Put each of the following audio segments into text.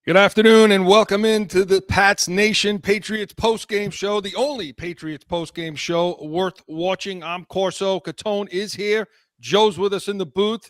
Good afternoon and welcome into the PATS Nation Patriots postgame show, the only Patriots postgame show worth watching. I'm Corso. Catone is here. Joe's with us in the booth.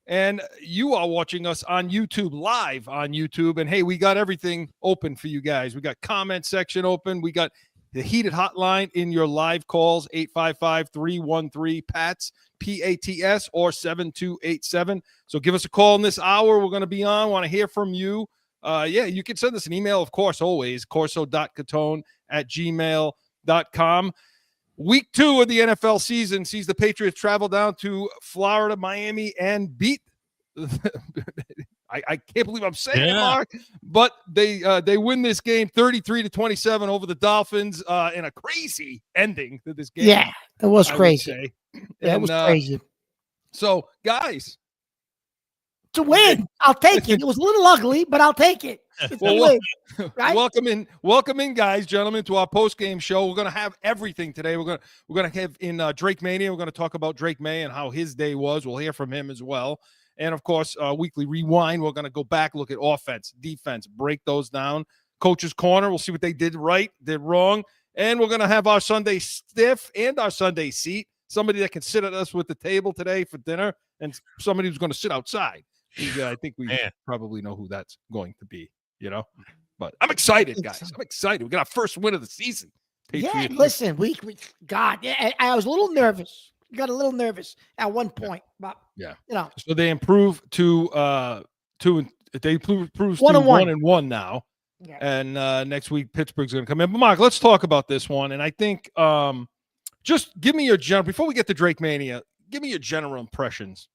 And you are watching us on YouTube, live on YouTube. And hey, we got everything open for you guys. We got comment section open. We got the heated hotline in your live calls, 855-313-PATS, P-A-T-S, or 7287. So give us a call in this hour. We're going to be on. Want to hear from you. You can send us an email, of course, always, corso.catone@gmail.com. Week 2 of the NFL season sees the Patriots travel down to Florida, Miami, and beat I can't believe I'm saying it, Mark, but they win this game 33-27 over the Dolphins in a crazy ending to this game. Yeah, it was crazy. It was crazy. So, guys, to win, I'll take it. It was a little ugly, but I'll take it. Win, right? Welcome in, guys, gentlemen, to our post-game show. We're gonna have everything today. We're gonna have in Drake Mania. We're gonna talk about Drake May and how his day was. We'll hear from him as well. And of course, weekly rewind. We're gonna go back, look at offense, defense, break those down. Coach's Corner. We'll see what they did right, did wrong, and we're gonna have our Sunday stiff and our Sunday seat. Somebody that can sit at us with the table today for dinner, and somebody who's going to sit outside. I think we probably know who that's going to be, But I'm excited, guys. I'm excited. We got our first win of the season. Yeah, listen, I was a little nervous. Got a little nervous at one point, but So they improve to 1-1 now. Yeah. And next week Pittsburgh's going to come in. But Mark, let's talk about this one. And I think just give me your general before we get to Drake Mania. Give me your general impressions.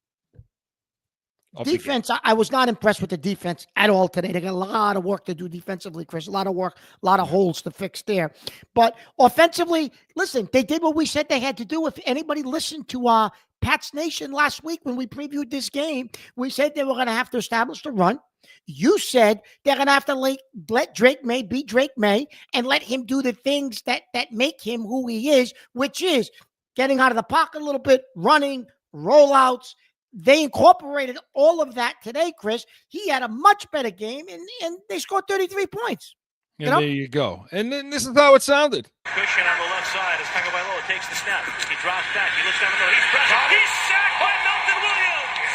Defense, I was not impressed with the defense at all today. They got a lot of work to do defensively, Chris. A lot of work, a lot of holes to fix there. But offensively, listen, they did what we said they had to do. If anybody listened to Pats Nation last week when we previewed this game, we said they were going to have to establish the run. You said they're going to have to let Drake May be Drake May and let him do the things that make him who he is, which is getting out of the pocket a little bit, running, rollouts. They incorporated all of that today, Chris. He had a much better game, and they scored 33 points. There you go. And then this is how it sounded. Cushion on the left side as Tagovailoa takes the snap. He drops back. He looks down the middle. He's pressing. He's sacked by Melton Williams.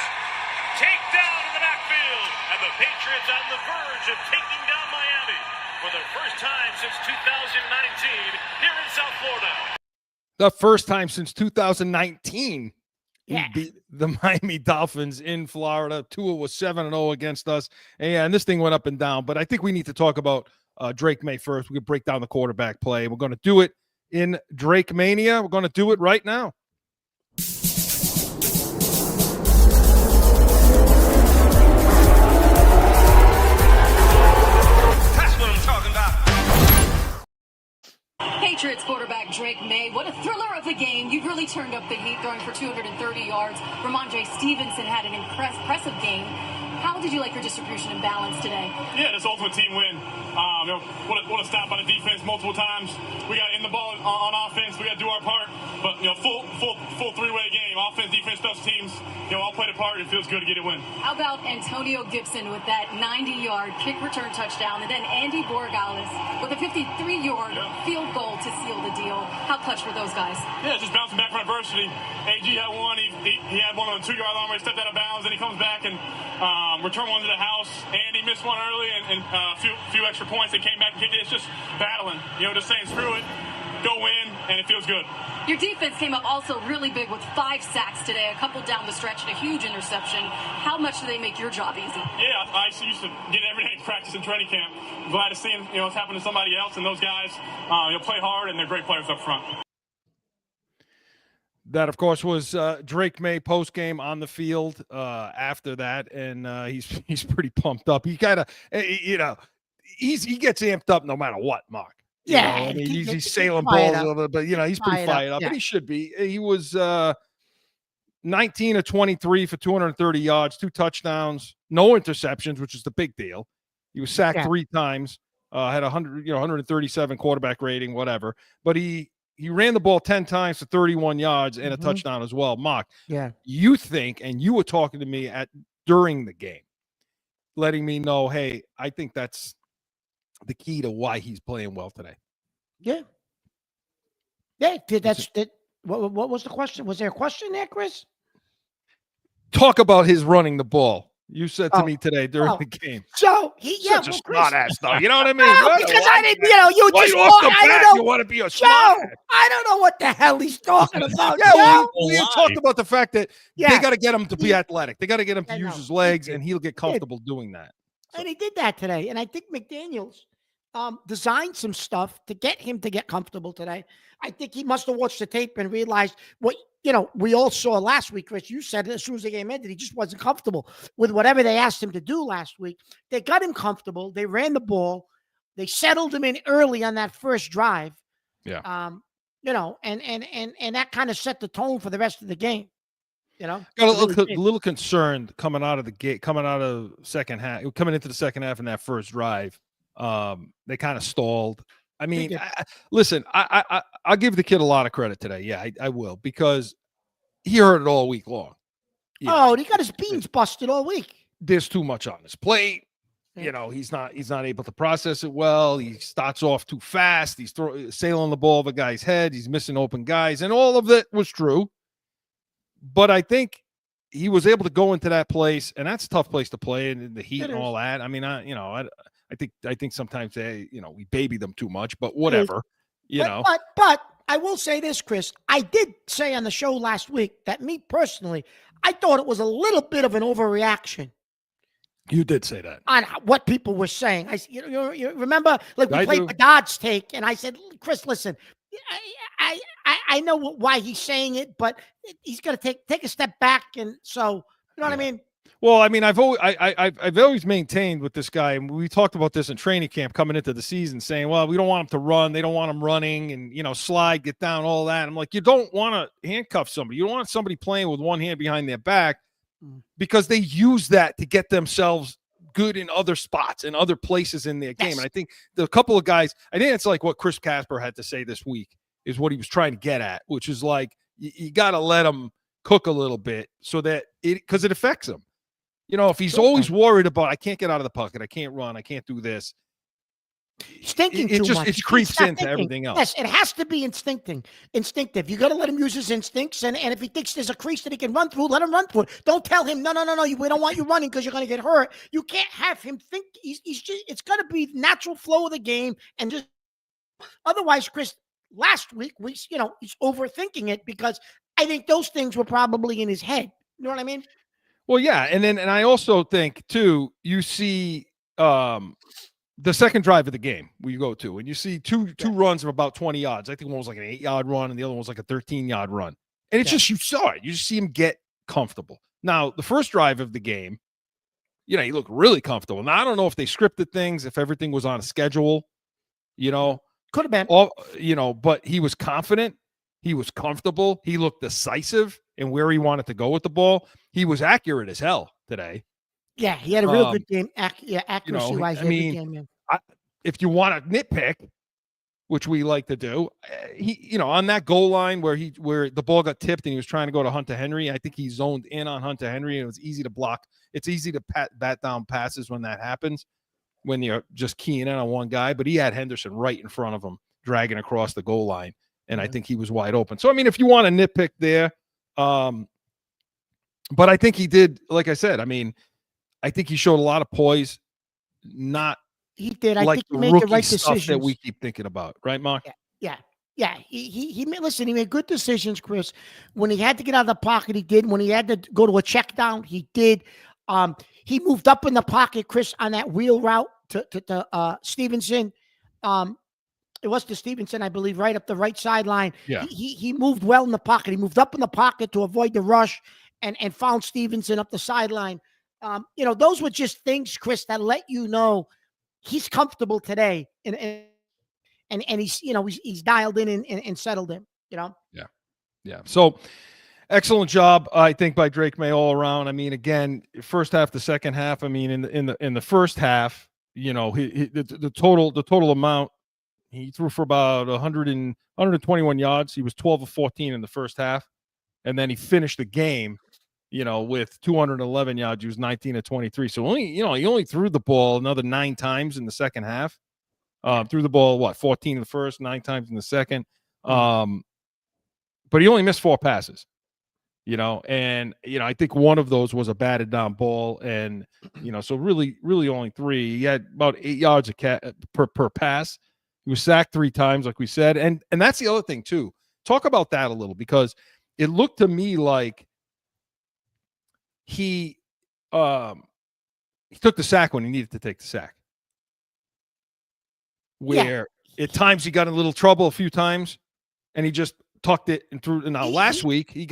Takedown in the backfield. And the Patriots on the verge of taking down Miami for the first time since 2019 here in South Florida. The first time since 2019. Yeah. We beat the Miami Dolphins in Florida. Tua was 7-0 against us. And this thing went up and down. But I think we need to talk about Drake May first. We can break down the quarterback play. We're going to do it in Drake Mania. We're going to do it right now. That's what I'm talking about. Patriots quarterback Drake May, what a thriller of a game. You've really turned up the heat, throwing for 230 yards. Ramondre Stevenson had an impressive game. How did you like your distribution and balance today? Yeah, this ultimate team win. What a stop by the defense multiple times. We got in the ball on offense. We got to do our part. But full three-way game. Offense, defense, special teams. All play the part. It feels good to get a win. How about Antonio Gibson with that 90-yard kick return touchdown, and then Andy Borregales with a 53-yard field goal to seal the deal? How clutch were those guys? Yeah, just bouncing back from adversity. AG had one. He had one on the 2-yard line where he stepped out of bounds, and he comes back and returned one to the house. Andy missed one early and a few extra points. They came back and kicked it. It's just battling. Just saying screw it, go win, and it feels good. Your defense came up also really big with 5 sacks today, a couple down the stretch, and a huge interception. How much do they make your job easy? Yeah, I used to get every day practice in training camp. Glad to see it's happened to somebody else, and those guys play hard, and they're great players up front. That, of course, was Drake May post-game on the field after that, and he's pretty pumped up. He kind of, he gets amped up no matter what, Mark. He's sailing balls a little bit, but he's pretty fired up, and he should be. He was 19 of 23 for 230 yards, 2 touchdowns, no interceptions, which is the big deal. He was sacked 3 times, had 137 quarterback rating, whatever. But he ran the ball 10 times for 31 yards and a touchdown as well. Mark, you think, and you were talking to me during the game, letting me know, hey, I think that's the key to why he's playing well today. Yeah. Yeah, that's that. What was the question? Was there a question there, Chris? Talk about his running the ball. You said to me today during the game. So Such a smart ass, though. You know what I mean? No, because I didn't, you right just off the I bat, don't know. you want to be a Joe, smart ass. I don't know what the hell he's talking about. Yeah, Joe. we talked about the fact that they got to get him to be athletic. They got to get him to use his legs, and he'll get comfortable doing that. So. And he did that today. And I think McDaniels designed some stuff to get him to get comfortable today. I think he must have watched the tape and realized what, we all saw last week, Chris. You said as soon as the game ended, he just wasn't comfortable with whatever they asked him to do last week. They got him comfortable. They ran the ball. They settled him in early on that first drive. Yeah. And that kind of set the tone for the rest of the game. Got a little concerned coming out of the gate, coming into the second half in that first drive. They kind of stalled. I mean, listen, I'll give the kid a lot of credit today. Yeah, I will, because he heard it all week long. He got his beans busted all week. There's too much on his plate. He's not able to process it well. He starts off too fast. He's sailing the ball over a guy's head. He's missing open guys, and all of that was true. But I think he was able to go into that place, and that's a tough place to play in the heat and all that. I mean, I think sometimes we baby them too much, but whatever, But I will say this, Chris. I did say on the show last week that me personally, I thought it was a little bit of an overreaction. You did say that on what people were saying. You remember, like we played Bedard's take, and I said, Chris, listen, I know why he's saying it, but he's going to take a step back, and so you know what I mean. Well, I mean, I've always maintained with this guy, and we talked about this in training camp coming into the season, saying, well, we don't want him to run. They don't want him running and, slide, get down, all that. I'm like, you don't want to handcuff somebody. You don't want somebody playing with one hand behind their back, because they use that to get themselves good in other spots and other places in their game. And I think the couple of guys, I think it's like what Chris Casper had to say this week is what he was trying to get at, which is like, you got to let him cook a little bit so that because it affects him. If he's always worried about, I can't get out of the pocket, I can't run, I can't do this. He's thinking too much. It creeps into everything else. Yes, it has to be instinctive. You got to let him use his instincts, and if he thinks there's a crease that he can run through, let him run through it. Don't tell him, no, we don't want you running because you're going to get hurt. You can't have him think. It's got to be natural flow of the game, and just otherwise, Chris. Last week, he's overthinking it, because I think those things were probably in his head. You know what I mean? Well, yeah, and I also think too, you see the second drive of the game we go to, and you see two runs of about 20 yards. I think one was like an 8-yard run, and the other one was like a 13-yard run. And it's just, you saw it. You just see him get comfortable. Now, the first drive of the game, he looked really comfortable. Now, I don't know if they scripted things, if everything was on a schedule, Could have been. But he was confident. He was comfortable. He looked decisive in where he wanted to go with the ball. He was accurate as hell today. Yeah, he had a real good game. Accuracy-wise, if you want to nitpick, which we like to do, he, on that goal line where the ball got tipped and he was trying to go to Hunter Henry, I think he zoned in on Hunter Henry, and it was easy to block. It's easy to bat down passes when that happens, when you're just keying in on one guy. But he had Henderson right in front of him, dragging across the goal line, and I think he was wide open. So, I mean, if you want to nitpick there, but I think he did, like I said, I mean, I think he showed a lot of poise, not he did. I like think he the made rookie the right stuff decisions that we keep thinking about, right, Mark? Yeah. He made good decisions, Chris. When he had to get out of the pocket, he did. When he had to go to a check down, he did. He moved up in the pocket, Chris, on that wheel route to Stevenson. It was to Stevenson, I believe, right up the right sideline. Yeah. He moved well in the pocket. He moved up in the pocket to avoid the rush and found Stevenson up the sideline. Those were just things, Chris, that let you know he's comfortable today, and he's he's dialed in and settled in. Yeah. So excellent job, I think, by Drake May all around. I mean, again, first half to second half. I mean, in the first half, the total amount, he threw for about 121 yards. He was 12 of 14 in the first half, and then he finished the game with 211 yards. He was 19 of 23. So he only threw the ball another 9 times in the second half. Threw the ball, 14 in the first, 9 times in the second. But he only missed 4 passes, and, I think one of those was a batted down ball. And, so really only 3. He had about 8 yards per pass. He was sacked 3 times, like we said. And that's the other thing too. Talk about that a little, because it looked to me like he took the sack when he needed to take the sack. Where at times he got in a little trouble a few times, and he just tucked it and threw. Now last week he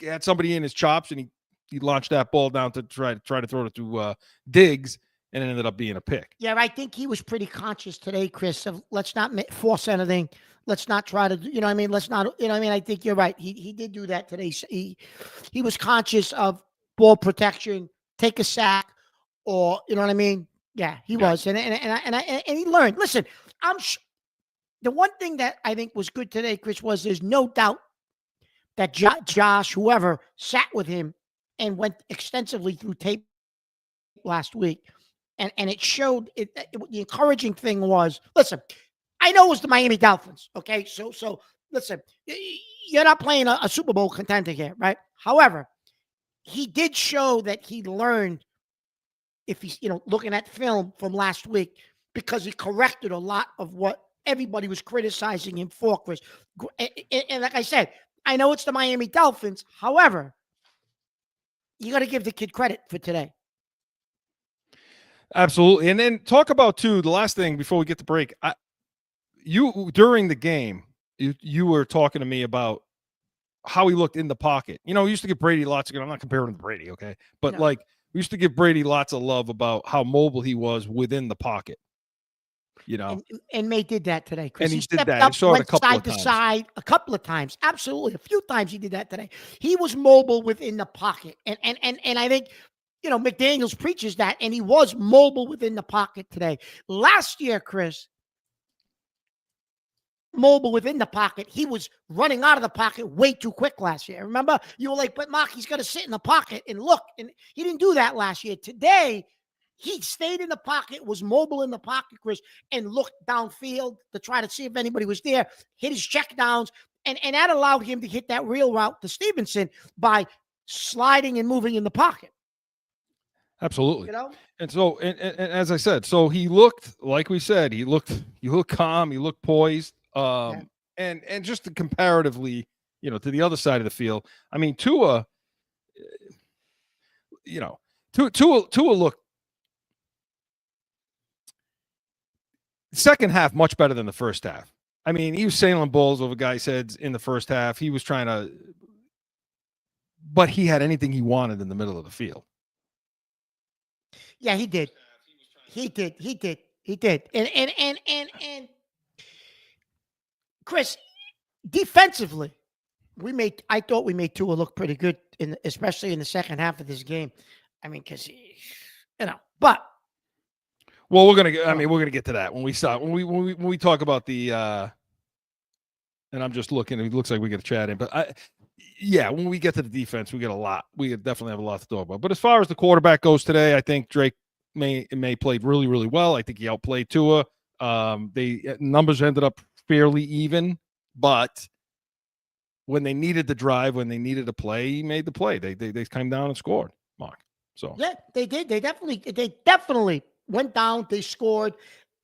had somebody in his chops, and he launched that ball down to try to throw it to Diggs, and it ended up being a pick. Yeah, I think he was pretty conscious today, Chris, of let's not force anything. Let's not try to, let's not, I think you're right. He did do that today. He was conscious of ball protection, take a sack, or, Yeah, he was. And he learned. Listen, the one thing that I think was good today, Chris, was there's no doubt that Josh, whoever, sat with him and went extensively through tape last week. And it showed the encouraging thing was, listen, I know it was the Miami Dolphins. Okay. So listen, you're not playing a Super Bowl contender here, right? However, he did show that he learned, if he's, looking at film from last week, because he corrected a lot of what everybody was criticizing him for, Chris. And like I said, I know it's the Miami Dolphins. However, you got to give the kid credit for today. Absolutely. And then talk about, too, the last thing before we get to break. During the game, you were talking to me about how he looked in the pocket. We used to give Brady lots of, I'm not comparing him to Brady, okay? But, we used to give Brady lots of love about how mobile he was within the pocket. And May did that today, Chris. And he stepped did that. up, saw it went a couple side of to times. side a couple of times. Absolutely. A few times he did that today. He was mobile within the pocket. And I think, McDaniels preaches that, and he was mobile within the pocket today. Last year, Chris, mobile within the pocket, he was running out of the pocket way too quick last year. Remember? You were like, but Mark, he's got to sit in the pocket and look. And he didn't do that last year. Today, he stayed in the pocket, was mobile in the pocket, Chris, and looked downfield to try to see if anybody was there, hit his check downs, and that allowed him to hit that real route to Stevenson by sliding and moving in the pocket. Absolutely. And so, and as I said, so he looked, like we said, he looked calm, he looked poised, and just comparatively, to the other side of the field. I mean, Tua looked second half much better than the first half. I mean, he was sailing balls over guys' heads in the first half. He was trying to, but he had anything he wanted in the middle of the field. Yeah, he did. He did. And Chris, defensively, I thought we made Tua look pretty good, especially in the second half of this game. I mean, because but. Well, we're gonna get to that when we start. When we talk about the and I'm just looking. It looks like we get a chat in, but when we get to the defense, we get a lot. We definitely have a lot to talk about. But as far as the quarterback goes today, I think Drake May played really, really well. I think he outplayed Tua. The numbers ended up fairly even, but when they needed the drive, when they needed to play, he made the play. They came down and scored, Mark. So yeah, they did. They definitely went down. They scored.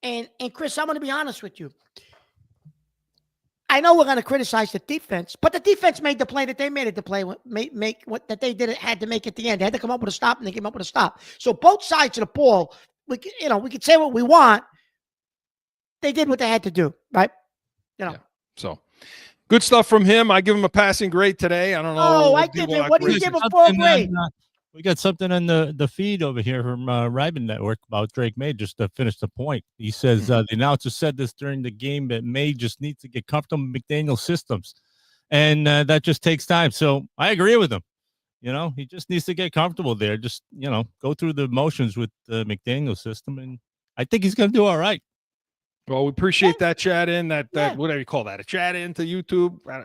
And Chris, I'm going to be honest with you. I know we're going to criticize the defense, but the defense made the play that they made it to play. Make what that they did had to make at the end. They had to come up with a stop, and they came up with a stop. So both sides of the ball, we could say what we want. They did what they had to do, right? Yeah. So good stuff from him. I give him a passing grade today. I don't know. Oh, I give him. What do you give him for a grade? We got something on the feed over here from Ryman Network about Drake May, just to finish the point. He says the announcer said this during the game that May just needs to get comfortable with McDaniel's systems, and that just takes time. So I agree with him. He just needs to get comfortable there. Just, go through the motions with the McDaniel system, and I think he's going to do all right. Well, we appreciate that chat in, that Yeah. whatever you call that, a chat into YouTube, Yeah.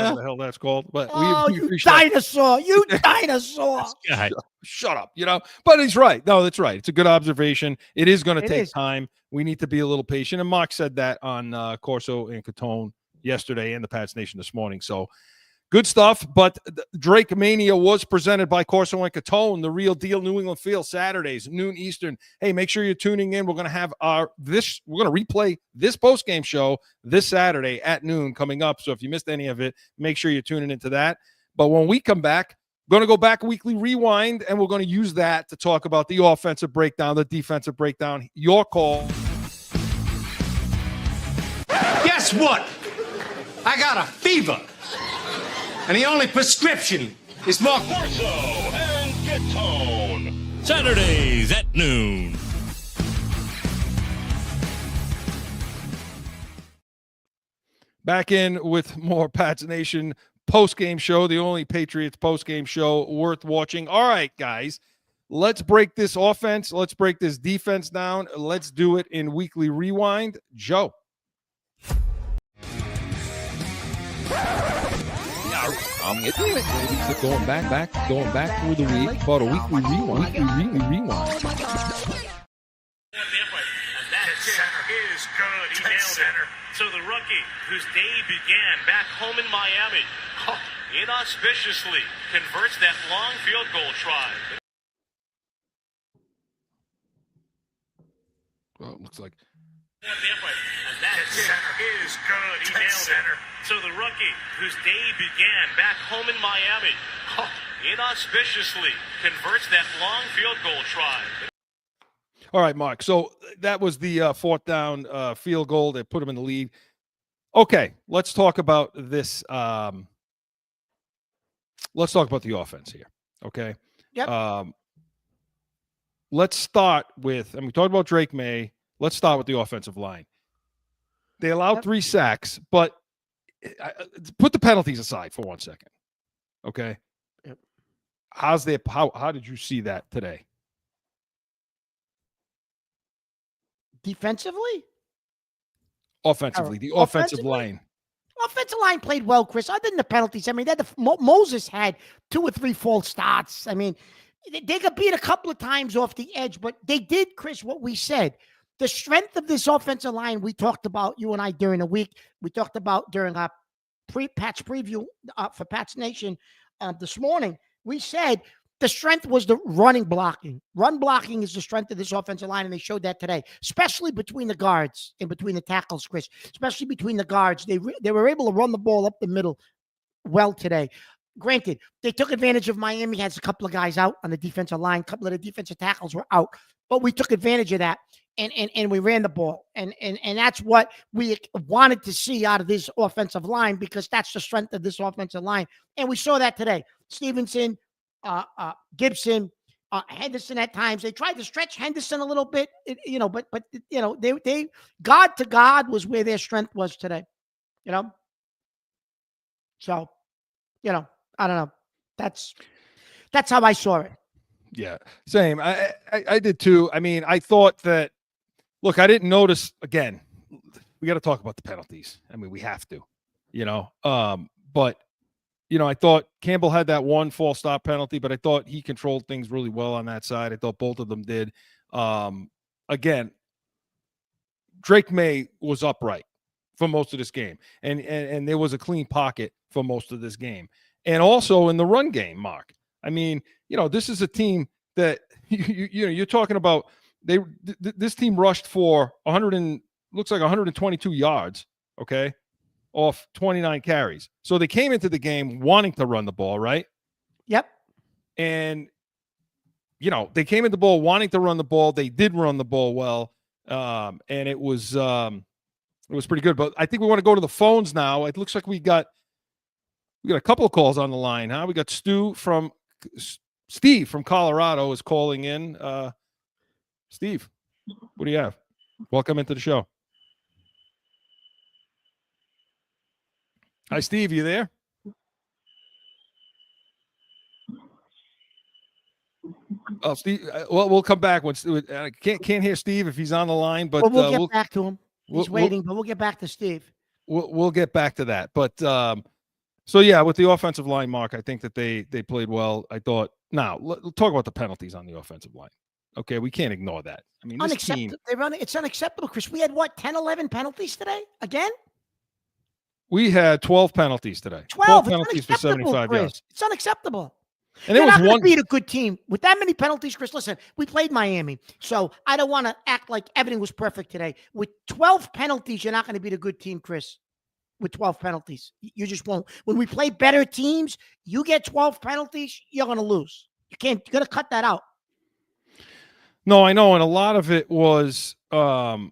whatever the hell that's called. But Oh, we you appreciate that. dinosaur! You dinosaur! Yeah. Shut up, But he's right. No, that's right. It's a good observation. It is going to It take is. time. We need to be a little patient. And Mark said that on Corso and Catone yesterday and the Pats Nation this morning. So good stuff. But Drake Mania was presented by Corso and Catone, the real deal, New England Field, Saturdays, noon Eastern. Hey, make sure you're tuning in. We're going to have we're going to replay this post-game show this Saturday at noon coming up. So if you missed any of it, make sure you're tuning into that. But when we come back, going to go back weekly rewind, and we're going to use that to talk about the offensive breakdown, the defensive breakdown, your call. Guess what? I got a fever. And the only prescription is more Corso and Catone. Saturdays at noon. Back in with more Pats Nation post-game show, the only Patriots post-game show worth watching. All right, guys, let's break this offense. Let's break this defense down. Let's do it in weekly rewind. Joe. Going back through the week, about a weekly rewind. That center is good. He nailed it. So the rookie, whose day began back home in Miami, inauspiciously converts that long field goal try. Well, it looks like That center is good. He nailed it. So the rookie, whose day began back home in Miami, inauspiciously converts that long field goal try. all right, Mark. So that was the fourth down field goal that put him in the lead. Okay, let's talk about this. Let's talk about the offense here. Okay. Yep. Let's start with, and we talked about Drake May. Let's start with the offensive line. They allowed 3 sacks, but put the penalties aside for 1 second. Okay. Yep. How did you see that today? Defensively? Offensively, the offensive line. Offensive line played well, Chris. Other than the penalties, I mean, Moses had 2 or 3 false starts. I mean, they got beat a couple of times off the edge, but they did, Chris, what we said. The strength of this offensive line, we talked about, you and I, during the week. We talked about during our Pats preview for Pats Nation this morning. We said the strength was the running blocking. Run blocking is the strength of this offensive line, and they showed that today, especially between the guards and between the tackles, Chris, especially between the guards. They were able to run the ball up the middle well today. Granted, they took advantage of Miami, has a couple of guys out on the defensive line, a couple of the defensive tackles were out, but we took advantage of that. And we ran the ball. And that's what we wanted to see out of this offensive line, because that's the strength of this offensive line. And we saw that today. Stevenson, Gibson, Henderson at times. They tried to stretch Henderson a little bit, but they guard to guard was where their strength was today. So, I don't know. That's how I saw it. Yeah, same. I did too. I mean, I thought that, look, I didn't notice, again, we got to talk about the penalties. I mean, we have to, but, I thought Campbell had that 1 false stop penalty, but I thought he controlled things really well on that side. I thought both of them did. Again, Drake May was upright for most of this game, and there was a clean pocket for most of this game. And also in the run game, Mark. I mean, this is a team that you're talking about. This team rushed for 122 yards, okay, off 29 carries. So they came into the game wanting to run the ball, right? Yep. And they came into the ball wanting to run the ball. They did run the ball well, and it was pretty good. But I think we want to go to the phones now. It looks like we got a couple of calls on the line, huh? We got Steve from Colorado is calling in. Steve, what do you have? Welcome into the show. Hi, Steve. You there? Steve. Well, we'll come back. I can't hear Steve if he's on the line, but we'll get back to him. He's waiting, but we'll get back to Steve. We'll get back to that. But so yeah, with the offensive line, Mark, I think that they played well. I thought. Now let's talk about the penalties on the offensive line. Okay, we can't ignore that. I mean, this team. It's unacceptable, Chris. We had what, 10, 11 penalties today? Again? We had 12 penalties today. 12 penalties for 75 yards. It's unacceptable. And You're it was not going one. to beat a good team with that many penalties, Chris. Listen, we played Miami, so I don't want to act like everything was perfect today. With 12 penalties, you're not going to beat a good team, Chris. With 12 penalties, you just won't. When we play better teams, you get 12 penalties, you're going to lose. You can't. You're going to cut that out. No, I know, and a lot of it was, again,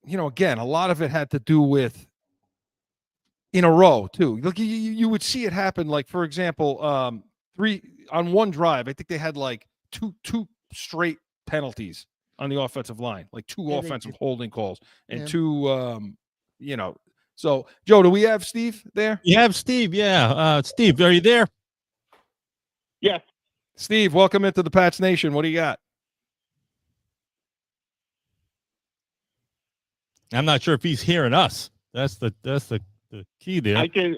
a lot of it had to do with in a row too. Look, you would see it happen. Like for example, 3 on one drive. I think they had like two straight penalties on the offensive line, like 2 offensive holding calls and 2, So, Joe, do we have Steve there? You have Steve, yeah. Steve, are you there? Yes. Steve, welcome into the Pats Nation. What do you got? I'm not sure if he's hearing us. That's the key there. I can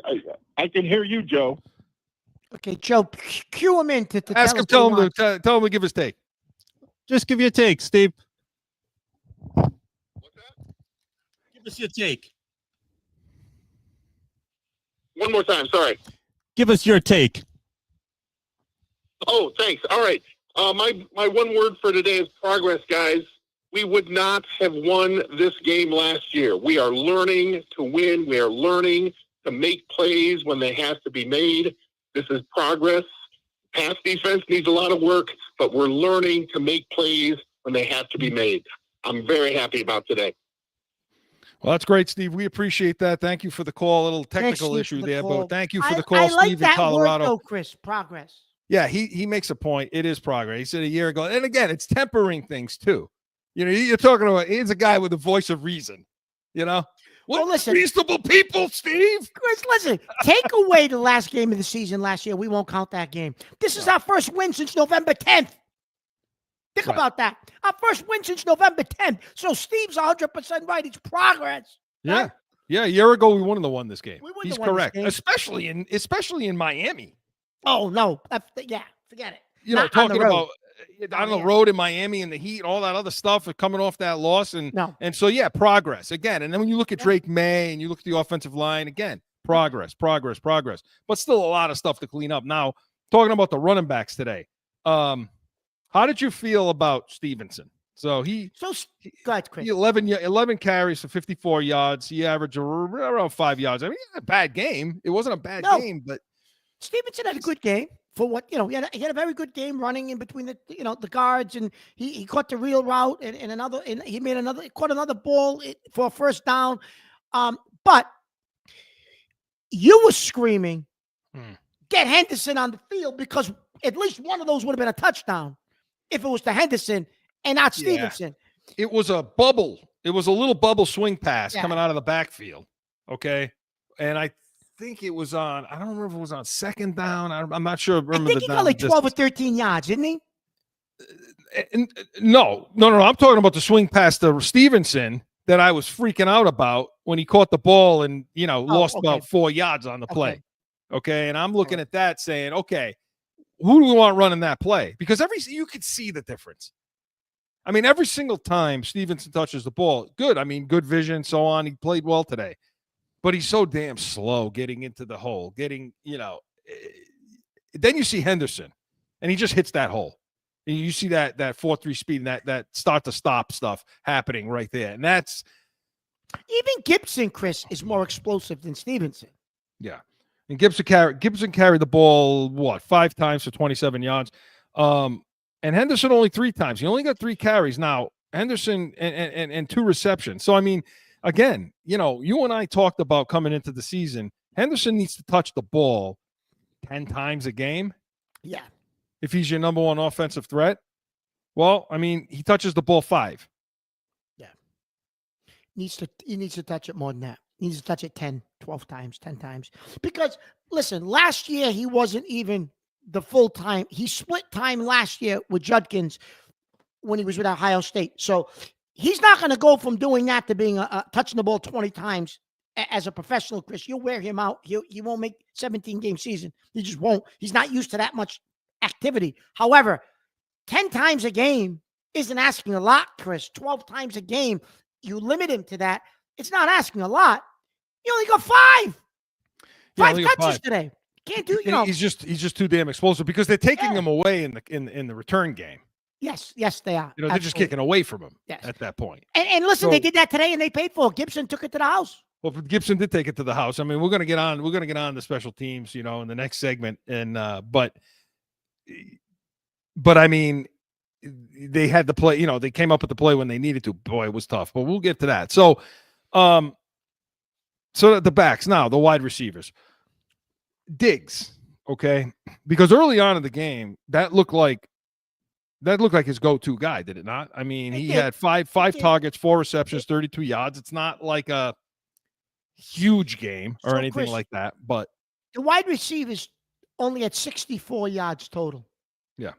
hear you, Joe. Okay, Joe, cue him in to Ask him, tell him to give his take. Just give your take, Steve. What's that? Give us your take. One more time, sorry. Give us your take. Oh, thanks. All right. My one word for today is progress, guys. We would not have won this game last year. We are learning to win. We are learning to make plays when they have to be made. This is progress. Pass defense needs a lot of work, but we're learning to make plays when they have to be made. I'm very happy about today. Well, that's great, Steve. We appreciate that. Thank you for the call. A little technical issue there, but thank you for the call, I like Steve that in Colorado. Word, though, Chris, progress. Yeah, he makes a point. It is progress. He said a year ago. And again, it's tempering things too. You're talking about, he's a guy with a voice of reason, What listen, reasonable people, Steve? Chris, listen, take away the last game of the season last year. We won't count that game. This is our first win since November 10th. Think about that. Our first win since November 10th. So Steve's 100% right. It's progress. Yeah. Right? Yeah, a year ago we won this game. He's won correct. this game. Especially in Miami. Oh, no. Forget it. Talking about on the road in Miami and the heat, all that other stuff coming off that loss. And so, yeah, progress again. And then when you look at Drake May and you look at the offensive line, again, progress. But still a lot of stuff to clean up. Now, talking about the running backs today, how did you feel about Stevenson? So go ahead, Chris. 11 carries for 54 yards. He averaged around 5 yards. I mean, a bad game. It wasn't a bad game, but Stevenson had a good game for what, he had a very good game running in between the guards, and he caught the real route and he caught another ball for a first down. But you were screaming, get Henderson on the field, because at least one of those would have been a touchdown if it was to Henderson and not Stevenson. It was a bubble. It was a little bubble swing pass coming out of the backfield. Okay. And I think it was on, I don't remember if it was on second down. I'm not sure. I think he got like 12 or 13 yards, didn't he? No. I'm talking about the swing pass to Stevenson that I was freaking out about when he caught the ball and, lost about 4 yards on the play. Okay. And I'm looking at that saying, okay, who do we want running that play? Because you could see the difference. I mean, every single time Stevenson touches the ball, good. I mean, good vision, so on. He played well today. But he's so damn slow getting into the hole, then you see Henderson, and he just hits that hole. And you see that 4.3 speed and that start-to-stop stuff happening right there. And that's – even Gibson, Chris, is more explosive than Stevenson. Yeah. And Gibson carried the ball, 5 times for 27 yards. And Henderson only 3 times. He only got 3 carries. Now, Henderson and 2 receptions. So, I mean, again, you and I talked about coming into the season, Henderson needs to touch the ball 10 times a game. Yeah. If he's your number one offensive threat. Well, I mean, he touches the ball 5. Yeah. He needs to touch it more than that. He needs to touch it 10, 12 times, 10 times. Because, listen, last year he wasn't even the full time. He split time last year with Judkins when he was with Ohio State. So he's not going to go from doing that to being touching the ball 20 times as a professional, Chris. You'll wear him out. He won't make 17-game season. He just won't. He's not used to that much activity. However, 10 times a game isn't asking a lot, Chris. 12 times a game, you limit him to that. It's not asking a lot. You only got 5. Five touches today. Can't do, He's just too damn explosive because they're taking him away in the return game. Yes, they are. They're just kicking away from him at that point. And listen, they did that today, and they paid for it. Gibson took it to the house. Well, Gibson did take it to the house. I mean, we're going to get on the special teams, in the next segment, and but I mean, they had the play. They came up with the play when they needed to. Boy, it was tough, but we'll get to that. So, the backs now, the wide receivers, Diggs, okay, because early on in the game, that looked like his go-to guy, did it not? I mean, he had five targets, 4 receptions, 32 yards. It's not like a huge game or anything like that, but the wide receivers only had 64 yards total. Yeah.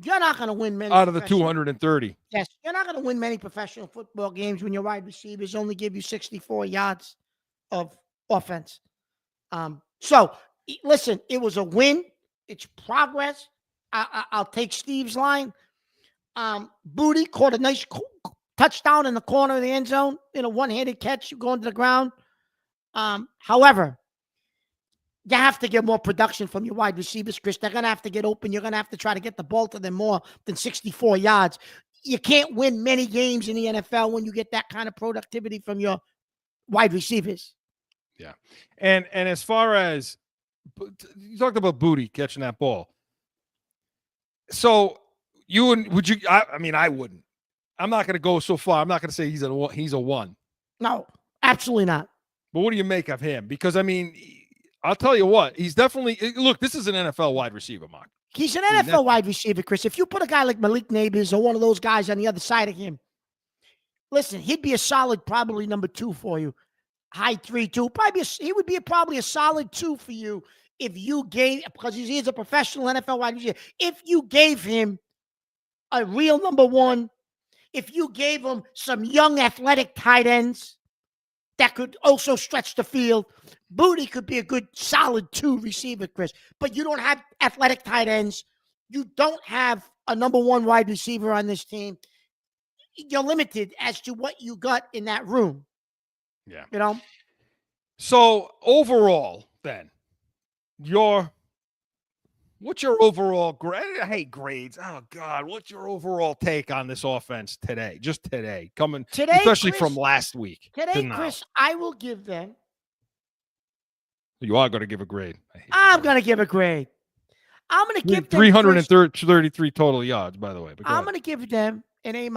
You're not going to win many out of the 230. Yes, you're not going to win many professional football games when your wide receivers only give you 64 yards of offense. So listen, it was a win. It's progress. I'll take Steve's line. Booty caught a nice touchdown in the corner of the end zone in a one-handed catch going to the ground. However, you have to get more production from your wide receivers, Chris. They're going to have to get open. You're going to have to try to get the ball to them more than 64 yards. You can't win many games in the NFL when you get that kind of productivity from your wide receivers. Yeah. And as far as you talked about Booty catching that ball. So would you, I mean, I wouldn't. I'm not going to go so far. I'm not going to say he's a 1. No, absolutely not. But what do you make of him? Because, I mean, I'll tell you what, he's definitely – look, this is an NFL wide receiver, Mark. He's an NFL wide receiver, Chris. If you put a guy like Malik Neighbors or one of those guys on the other side of him, listen, he'd be a solid probably number 2 for you. High 3-2. He would be probably a solid 2 for you if you gave – because he is a professional NFL wide receiver. If you gave him a real number 1, if you gave him some young athletic tight ends that could also stretch the field, Booty could be a good solid 2 receiver, Chris. But you don't have athletic tight ends. You don't have a number 1 wide receiver on this team. You're limited as to what you got in that room. Yeah. So overall, then, what's your overall grade? I hate grades. Oh God, what's your overall take on this offense today? Just today, especially Chris, from last week. Today, Chris, I will give them. You are going to give a grade. I'm going to give a grade. I'm going to give them 333 total yards, by the way. I'm going to give them an A-.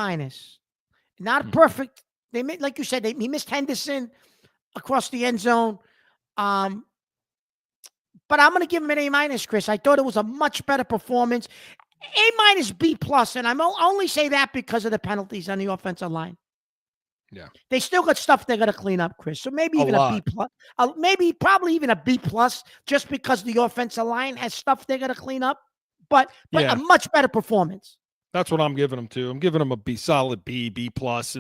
Not perfect. They made, like you said, he missed Henderson across the end zone. But I'm going to give him an A-, Chris. I thought it was a much better performance. A-, B+, and I only say that because of the penalties on the offensive line. Yeah. They still got stuff they're going to clean up, Chris. So maybe even a B+. Probably even a B+, just because the offensive line has stuff they're going to clean up. But a much better performance. That's what I'm giving them to. I'm giving them a solid B+, in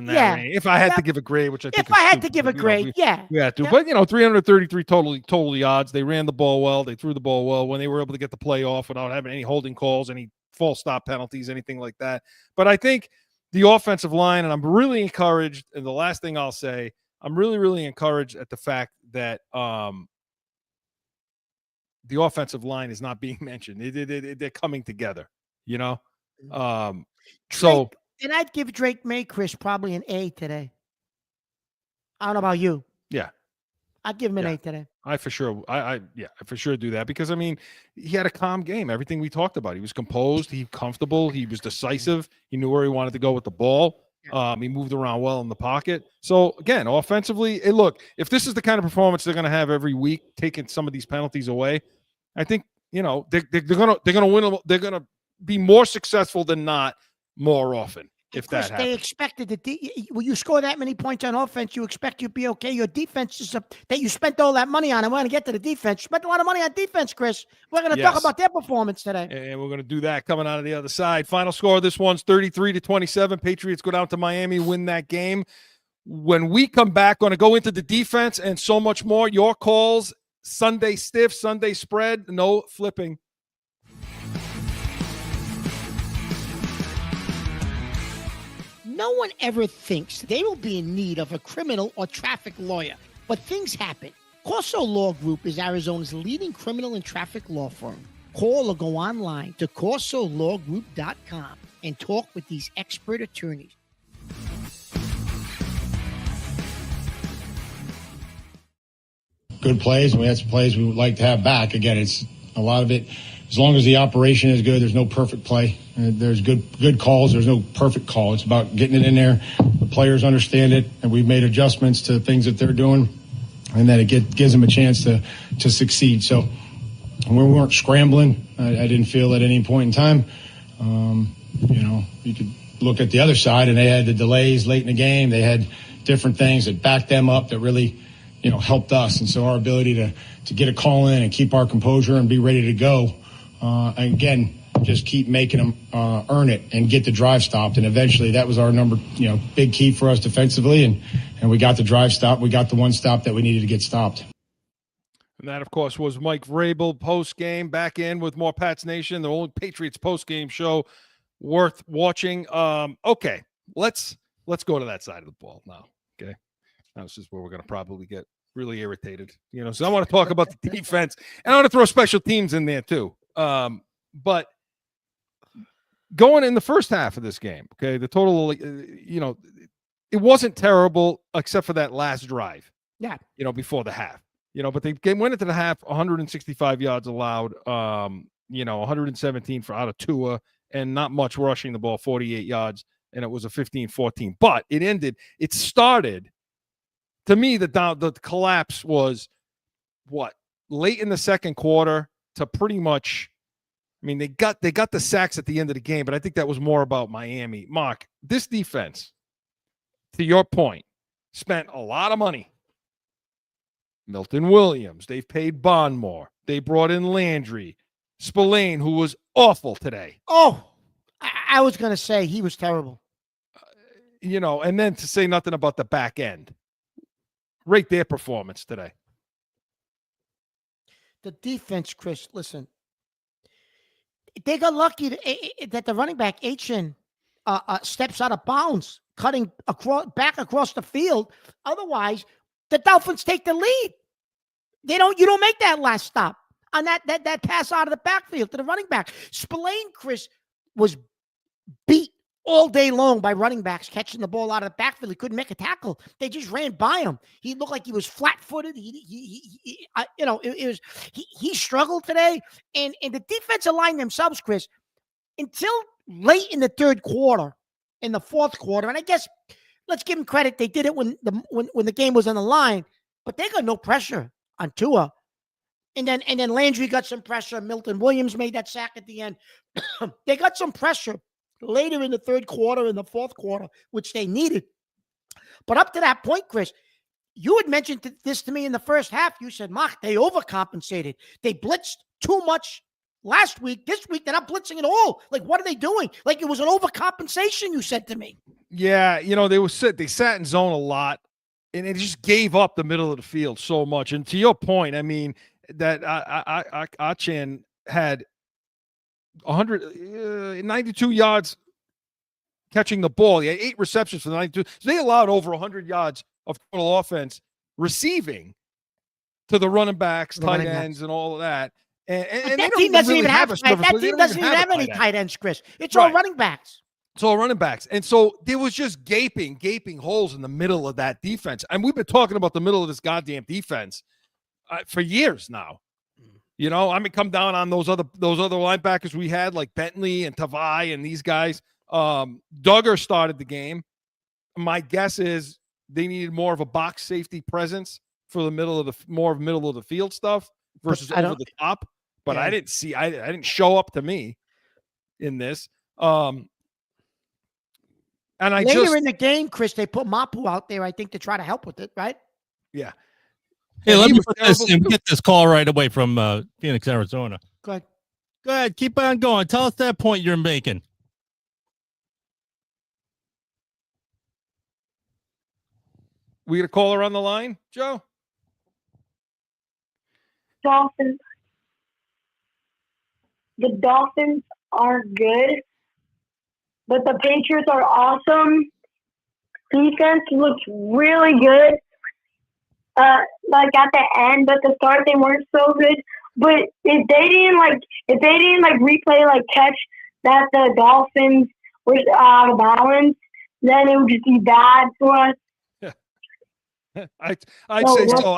that range. If I had to give a grade, which I think if I had to give a grade, we had to. But 333 total yards. They ran the ball well. They threw the ball well when they were able to get the play off without having any holding calls, any false stop penalties, anything like that. But I think the offensive line, and I'm really encouraged. And the last thing I'll say, I'm really, really encouraged at the fact that the offensive line is not being mentioned. They're coming together, So, and I'd give Drake May, Chris, probably an A today. I don't know about you. Yeah, I'd give him an A today. I for sure do that because I mean he had a calm game. Everything we talked about, he was composed, he comfortable, he was decisive. He knew where he wanted to go with the ball. He moved around well in the pocket. So again, offensively, look, if this is the kind of performance they're going to have every week, taking some of these penalties away, I think they're going to win. They're going to be more successful than not more often. if Chris, that they happens. expected when you score that many points on offense, you expect you'll be okay. Your defense is that you spent all that money on. I want to get to the defense. Spent a lot of money on defense, Chris. We're going to talk about their performance today. And we're going to do that coming out of the other side. Final score of this one's 33-27. Patriots go down to Miami, win that game. When we come back, going to go into the defense and so much more. Your calls, Sunday stiff, Sunday spread, no flipping. No one ever thinks they will be in need of a criminal or traffic lawyer, but things happen. Corso Law Group is Arizona's leading criminal and traffic law firm. Call or go online to corsolawgroup.com and talk with these expert attorneys. Good plays, and we had some plays we would like to have back. Again, it's a lot of it. As long as the operation is good, there's no perfect play. There's good calls. There's no perfect call. It's about getting it in there. The players understand it, and we've made adjustments to things that they're doing, and then it gives them a chance to succeed. So we weren't scrambling. I didn't feel at any point in time. You could look at the other side, and they had the delays late in the game. They had different things that backed them up that really, helped us. And so our ability to get a call in and keep our composure and be ready to go. Again, just keep making them earn it and get the drive stopped. And eventually that was our big key for us defensively. And we got the drive stop. We got the one stop that we needed to get stopped. And that, of course, was Mike Vrabel post-game, back in with more Pats Nation, the only Patriots post-game show worth watching. Okay, let's go to that side of the ball now, okay? This is where we're going to probably get really irritated. So I want to talk about the defense, and I want to throw special teams in there too. But going in the first half of this game, okay, the total, it wasn't terrible except for that last drive. Yeah. Before the half. But they went into the half 165 yards allowed, 117 for out of Tua, and not much rushing the ball, 48 yards, and it was a 15-14. But it started, to me, the collapse was late in the second quarter to pretty much, they got the sacks at the end of the game, but I think that was more about Miami. Mark, this defense, to your point, spent a lot of money. Milton Williams, they've paid Bondmore. They brought in Landry. Spillane, who was awful today. Oh, I was going to say he was terrible. And then to say nothing about the back end. Rate their performance today. The defense, Chris, listen. They got lucky that the running back, Achin, steps out of bounds, cutting back across the field. Otherwise, the Dolphins take the lead. You don't make that last stop on that pass out of the backfield to the running back. Spillane, Chris, was beat all day long by running backs catching the ball out of the backfield. He couldn't make a tackle. They just ran by him. He looked like he was flat-footed. He struggled today. And the defensive line themselves, Chris, until late in the third quarter, in the fourth quarter, and I guess let's give them credit. They did it when the game was on the line, but they got no pressure on Tua. And then Landry got some pressure. Milton Williams made that sack at the end. They got some pressure later in the third quarter, in the fourth quarter, which they needed. But up to that point, Chris, you had mentioned this to me in the first half. You said, Mark, they overcompensated. They blitzed too much last week. This week, they're not blitzing at all. Like, what are they doing? Like, it was an overcompensation, you said to me. Yeah, they sat in zone a lot, and it just gave up the middle of the field so much. And to your point, that Achin had 192 yards catching the ball. He had 8 receptions for the 92. So they allowed over 100 yards of total offense receiving to the running backs, tight ends, and all of that. And that team doesn't even have any tight ends, Chris. It's all running backs. It's all running backs. And so there was just gaping holes in the middle of that defense. And we've been talking about the middle of this goddamn defense for years now. Come down on those other linebackers we had, like Bentley and Tavai and these guys. Duggar started the game. My guess is they needed more of a box safety presence for the middle of the field stuff versus over the top. But I didn't show up to me in this. And later in the game, Chris, they put Mapu out there, I think, to try to help with it, right? Yeah. Hey, And let he me was put this terrible in. too. Get this call right away from Phoenix, Arizona. Go ahead. Go ahead. Keep on going. Tell us that point you're making. We got a caller on the line, Joe? Dolphins. The Dolphins are good, but the Patriots are awesome. Defense looks really good. Like at the end, but the start they weren't so good. But if they didn't replay catch that the Dolphins were out of balance, then it would just be bad for us. I'd say so.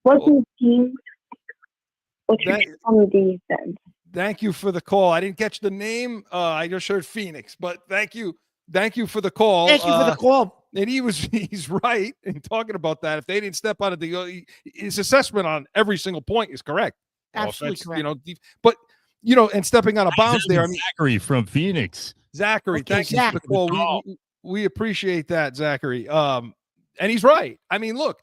What's his team? What's your team on the defense? Thank you for the call. I didn't catch the name. I just heard Phoenix, but thank you. Thank you for the call. Thank you for the call. And he's right in talking about that. If they didn't step out of his assessment on every single point is correct. Absolutely correct. But and stepping out of bounds there. I mean, Zachary from Phoenix. Zachary, Okay, thank you for the call. We appreciate that, Zachary. And he's right. I mean, look.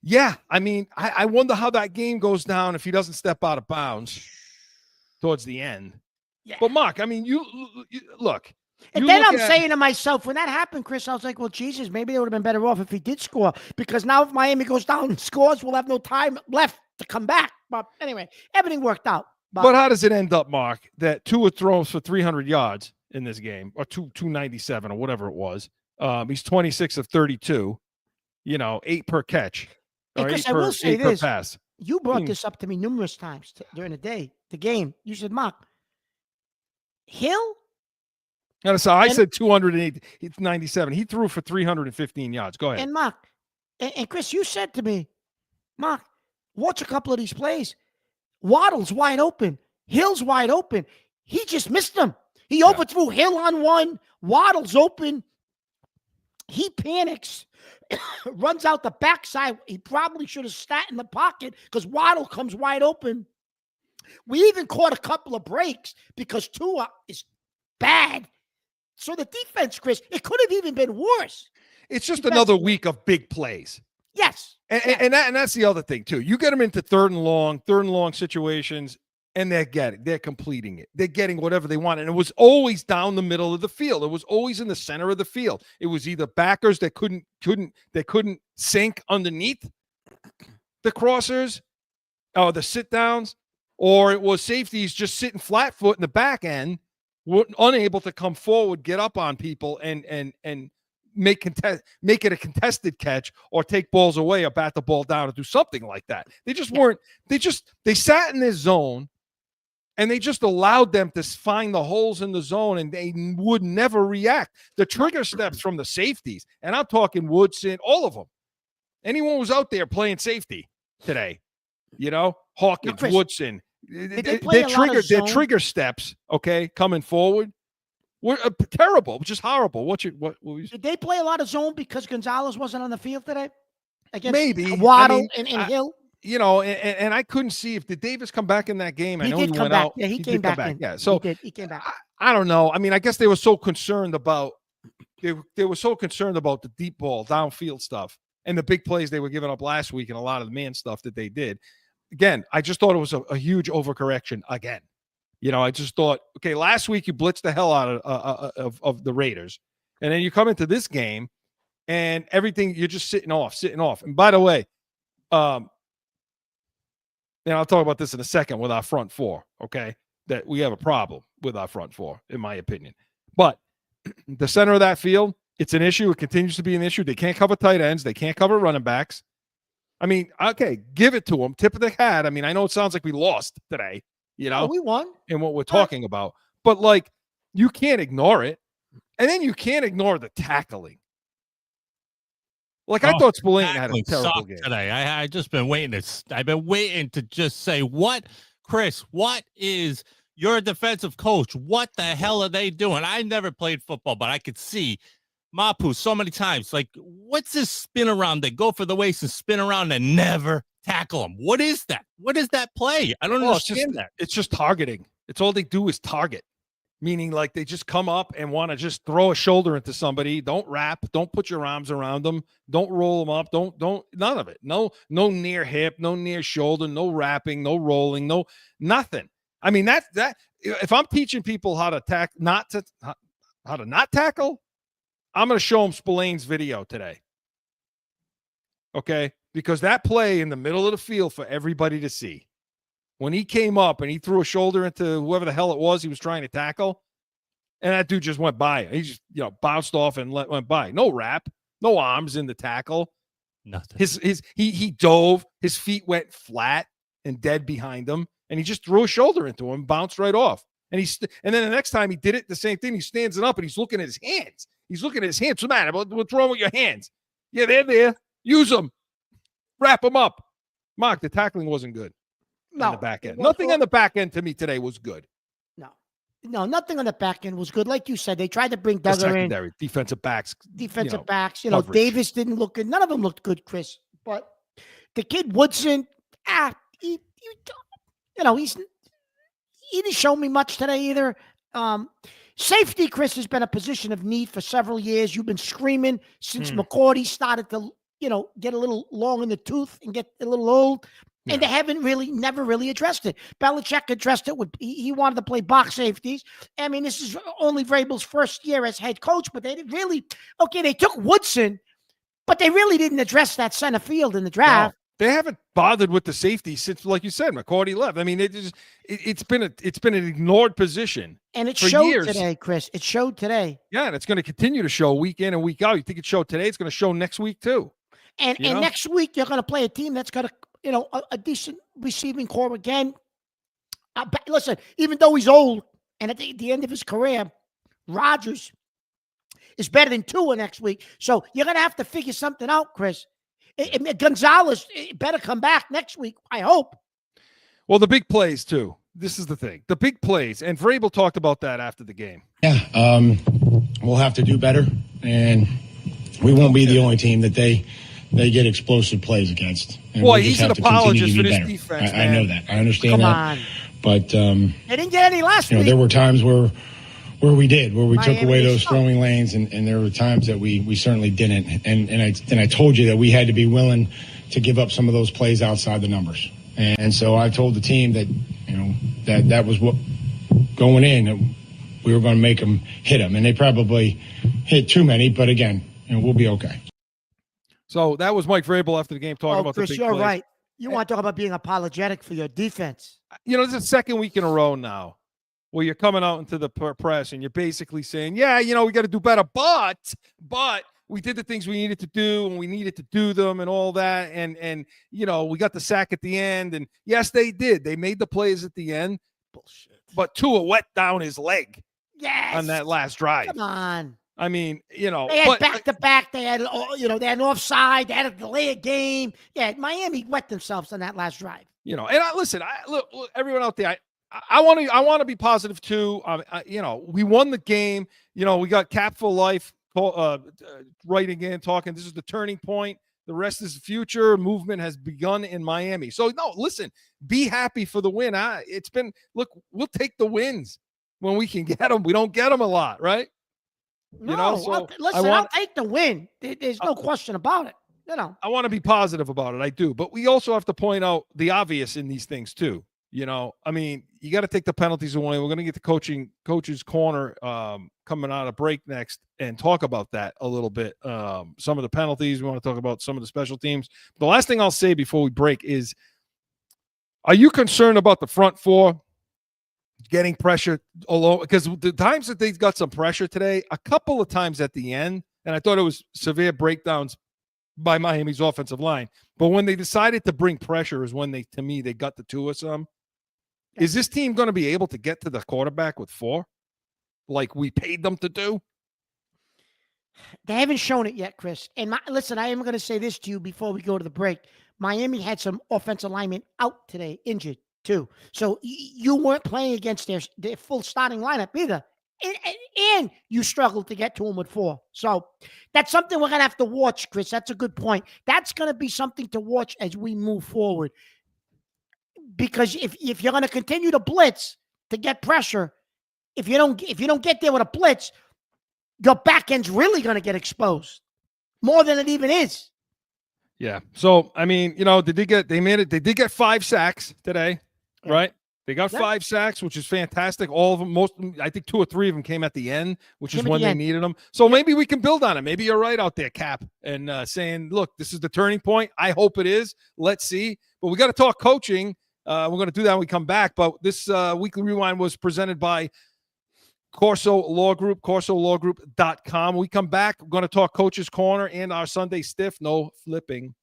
Yeah, I mean, I wonder how that game goes down if he doesn't step out of bounds towards the end. Yeah. But Mark, I mean, you look. And then I'm saying to myself, when that happened, Chris, I was like, well, Jesus, maybe they would have been better off if he did score. Because now if Miami goes down and scores, we'll have no time left to come back. But anyway, everything worked out. But how does it end up, Mark, that Tua throws for 300 yards in this game, or 297 or whatever it was? He's 26 of 32, 8 per catch. Hey, Or Chris, 8 I per, will say 8 per this. pass. You brought this up to me numerous times during the day, the game. You said, Mark, Hill? And so I said 297. He threw for 315 yards. Go ahead. And Mark, and Chris, you said to me, Mark, watch a couple of these plays. Waddle's wide open. Hill's wide open. He just missed them. He overthrew Hill on one. Waddle's open. He panics, runs out the backside. He probably should have sat in the pocket because Waddle comes wide open. We even caught a couple of breaks because Tua is bad. So the defense, Chris, it could have even been worse. It's just another week of big plays. Yes. And that's the other thing, too. You get them into third and long situations, and they're completing it. They're getting whatever they want. And it was always down the middle of the field. It was always in the center of the field. It was either backers that couldn't sink underneath the crossers or the sit downs, or it was safeties just sitting flat foot in the back end, unable to come forward, get up on people, and make it a contested catch or take balls away or bat the ball down or do something like that. They just weren't. They sat in this zone. And they just allowed them to find the holes in the zone, and they would never react. The trigger steps from the safeties, and I'm talking Woodson, all of them. Anyone was out there playing safety today, Hawkins, Chris, Woodson. Their trigger steps, coming forward, were terrible, just horrible. What did they play a lot of zone because Gonzalez wasn't on the field today? Against maybe Waddle and Hill. And I couldn't see if did Davis come back in that game. I know he did went come back. out. Yeah, he came back. Yeah, so he came back. I don't know. I mean, I guess they were so concerned about the deep ball, downfield stuff, and the big plays they were giving up last week, and a lot of the man stuff that they did. Again, I just thought it was a huge overcorrection. Again, I just thought, okay, last week you blitzed the hell out of the Raiders, and then you come into this game, and everything you're just sitting off. And by the way, and I'll talk about this in a second with our front four, okay, that we have a problem with our front four, in my opinion. But the center of that field, it's an issue. It continues to be an issue. They can't cover tight ends. They can't cover running backs. I mean, okay, give it to them. Tip of the hat. I mean, I know it sounds like we lost today, we won. in what we're talking about. But, you can't ignore it. And then you can't ignore the tackling. I thought Spillane had a terrible game today. I just been waiting I've been waiting to just say, what, Chris, what is your defensive coach? What the hell are they doing? I never played football, but I could see Mapu so many times. What's this spin around? They go for the waist and spin around and never tackle him. What is that? What is that play? I don't understand that. It's just targeting. It's all they do is target. meaning like they just come up and want to just throw a shoulder into somebody. Don't wrap. Don't put your arms around them. Don't roll them up. Don't none of it. No near hip, no near shoulder, no wrapping, no rolling, no nothing. I mean, that if I'm teaching people how to how to not tackle, I'm going to show them Spillane's video today. Okay? Because that play in the middle of the field for everybody to see. When he came up and he threw a shoulder into whoever the hell it was he was trying to tackle, and that dude just went by. He just, bounced off and went by. No wrap, no arms in the tackle. Nothing. He dove, his feet went flat and dead behind him, and he just threw a shoulder into him, bounced right off. And and then the next time he did it, the same thing. He stands it up and he's looking at his hands. He's looking at his hands. What's the matter? What's wrong with your hands? Yeah, they're there. Use them. Wrap them up. Mark, the tackling wasn't good. No, on the back end. Nothing on the back end to me today was good. No, nothing on the back end was good. Like you said, they tried to bring The Duggar secondary, in. defensive backs. Backs. Coverage. Davis didn't look good. None of them looked good, Chris. But the kid Woodson, he didn't show me much today either. Safety, Chris, has been a position of need for several years. You've been screaming since McCourty started to, get a little long in the tooth and get a little old. And they haven't never really addressed it. Belichick addressed it. He wanted to play box safeties. I mean, this is only Vrabel's first year as head coach, but they didn't really, they took Woodson, but they really didn't address that center field in the draft. No, they haven't bothered with the safety since, like you said, McCourty left. I mean, it's been an ignored position. And it for showed years. today, Chris. It showed today. Yeah, and it's going to continue to show week in and week out. You think it showed today? It's going to show next week too. And next week, you're going to play a team that's got a decent receiving core again. Listen, even though he's old and at the end of his career, Rodgers is better than Tua next week. So you're going to have to figure something out, Chris. Gonzalez better come back next week, I hope. Well, the big plays, too. This is the thing. The big plays. And Vrabel talked about that after the game. Yeah, we'll have to do better. And we won't be the only team that they get explosive plays against. And Boy, we just he's an have to continue apologist to for be this better. defense, I know that. I understand Come that. on. But They didn't get any last week. there were times where we did, where we Miami took away those sucked. throwing lanes, and there were times that we certainly didn't. And I told you that we had to be willing to give up some of those plays outside the numbers. And so I told the team that that was what going in, that we were going to make them hit them, and they probably hit too many. But again, we'll be okay. So that was Mike Vrabel after the game talking about Chris, the big you're plays. right. You want to talk about being apologetic for your defense. This is the second week in a row now where you're coming out into the press and you're basically saying, yeah, we got to do better, but we did the things we needed to do and we needed to do them and all that. And we got the sack at the end. And yes, they did. They made the plays at the end. Bullshit. But Tua wet down his leg on that last drive. Come on. I mean, They had back-to-back. They had, they had an offside. They had to delay a game. Yeah, Miami wet themselves on that last drive. And look, everyone out there, I want to be positive too. We won the game. We got Cap for Life writing in, talking. This is the turning point. The rest is the future. Movement has begun in Miami. So no, listen, be happy for the win. We'll take the wins when we can get them. We don't get them a lot, right? I'll take the win. There's no question about it. I want to be positive about it. I do. But we also have to point out the obvious in these things too. You got to take the penalties away. We're going to get the coach's corner coming out of break next and talk about that a little bit. Some of the penalties. We want to talk about some of the special teams. The last thing I'll say before we break is, are you concerned about the front four getting pressure alone? Because the times that they got some pressure today, a couple of times at the end, and I thought it was severe breakdowns by Miami's offensive line. But when they decided to bring pressure is when they got the two of some. Is this team going to be able to get to the quarterback with four like we paid them to do? They haven't shown it yet, Chris. And listen, I am going to say this to you before we go to the break. Miami had some offensive linemen out today, injured too. So you weren't playing against their full starting lineup either. And you struggled to get to them with four. So that's something we're going to have to watch, Chris. That's a good point. That's going to be something to watch as we move forward. Because if you're going to continue to blitz to get pressure, if you don't get there with a blitz, your back end's really going to get exposed more than it even is. Yeah. So I mean, they did get 5 sacks today, right? They got 5 sacks, which is fantastic. All of them, I think 2 or 3 of them came at the end, which is when they needed them. So maybe we can build on it. Maybe you're right out there, Cap, and saying, look, this is the turning point. I hope it is. Let's see. But we got to talk coaching. We're going to do that when we come back. But this Weekly Rewind was presented by Corso Law Group, corsolawgroup.com. When we come back, we're going to talk Coach's Corner and our Sunday Stiff. No flipping.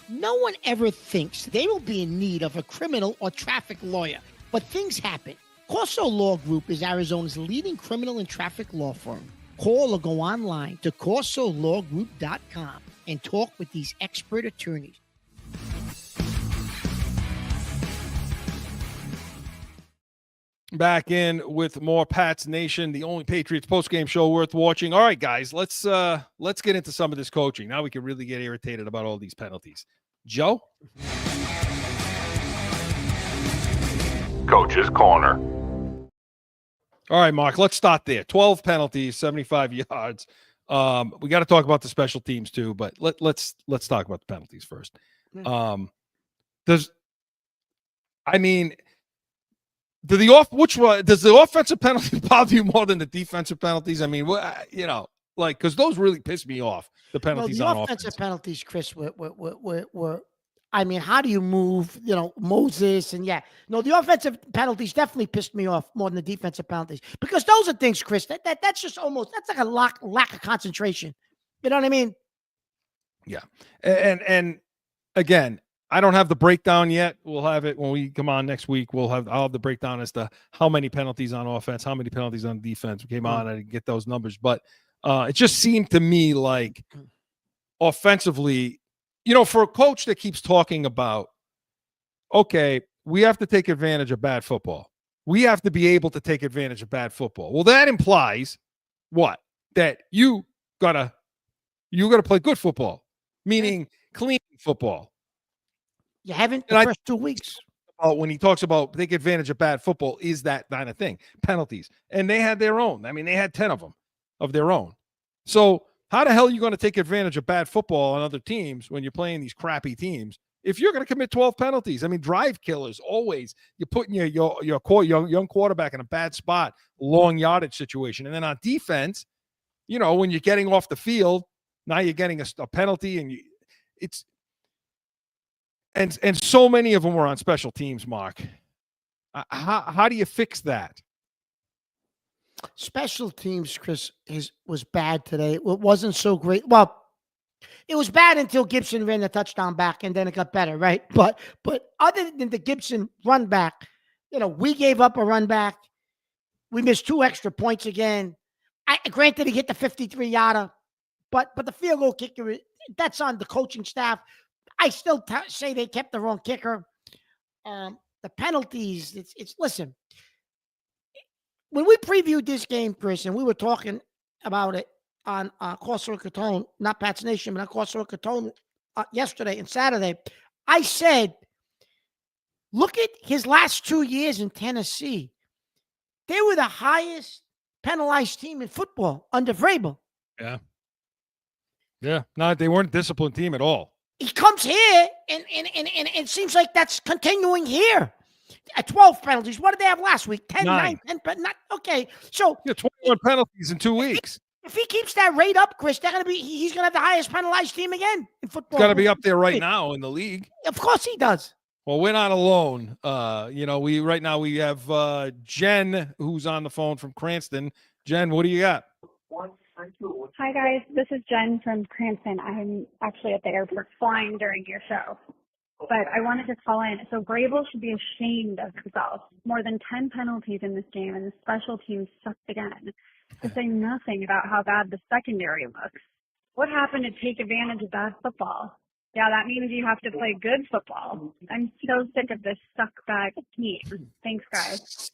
No one ever thinks they will be in need of a criminal or traffic lawyer, but things happen. Corso Law Group is Arizona's leading criminal and traffic law firm. Call or go online to corsolawgroup.com and talk with these expert attorneys. Back in with more Pats Nation, the only Patriots postgame show worth watching. All right, guys, let's get into some of this coaching. Now we can really get irritated about all these penalties. Joe? Coach's Corner. All right, Mark, let's start there. 12 penalties, 75 yards. We got to talk about the special teams too, but let's talk about the penalties first. Does the offensive penalty bother you more than the defensive penalties? I mean, because those really piss me off. The penalties on offensive offense. penalties, Chris, were I mean, how do you move, Moses and the offensive penalties definitely pissed me off more than the defensive penalties because those are things, Chris, that's just that's like a lack of concentration. You know what I mean? Yeah. And again, I don't have the breakdown yet. We'll have it when we come on next week. I'll have the breakdown as to how many penalties on offense, how many penalties on defense. We came on, I didn't get those numbers, but it just seemed to me like offensively, for a coach that keeps talking about, okay, we have to take advantage of bad football. We have to be able to take advantage of bad football. Well, that implies what? That you gotta play good football, meaning clean football. You haven't the first 2 weeks. When he talks about take advantage of bad football is that kind of thing, penalties. And they had their own. I mean, they had 10 of them of their own. So how the hell are you going to take advantage of bad football on other teams when you're playing these crappy teams if you're going to commit 12 penalties? I mean, drive killers, always. You're putting your young quarterback in a bad spot, long yardage situation. And then on defense, when you're getting off the field, now you're getting a penalty and so many of them were on special teams, Mark. How do you fix that? Special teams, Chris, was bad today. It wasn't so great. Well, it was bad until Gibson ran the touchdown back, and then it got better, right? But other than the Gibson run back, we gave up a run back. We missed 2 extra points again. Granted, he hit the 53-yarder, but the field goal kicker, that's on the coaching staff. I still say they kept the wrong kicker. The penalties, listen, when we previewed this game, Chris, and we were talking about it on Corso Catone, not Pats Nation, but on Corso Catone yesterday and Saturday, I said, look at his last 2 years in Tennessee. They were the highest penalized team in football under Vrabel. Yeah. Yeah. No, they weren't a disciplined team at all. He comes here, and it seems like that's continuing here. 12 penalties. What did they have last week? 10, 9, 10. Not okay. So 21 penalties in 2 weeks. If he keeps that rate up, Chris, he's gonna have the highest penalized team again in football. He's got to be up there right now in the league. Of course he does. Well, we're not alone. We have Jen, who's on the phone from Cranston. Jen, what do you got? Hi, guys. This is Jen from Cranston. I'm actually at the airport flying during your show. But I wanted to call in. So Vrabel should be ashamed of himself. More than 10 penalties in this game, and the special teams sucked again. To say nothing about how bad the secondary looks. What happened to take advantage of bad football? Yeah, that means you have to play good football. I'm so sick of this suck bag team. Thanks, guys.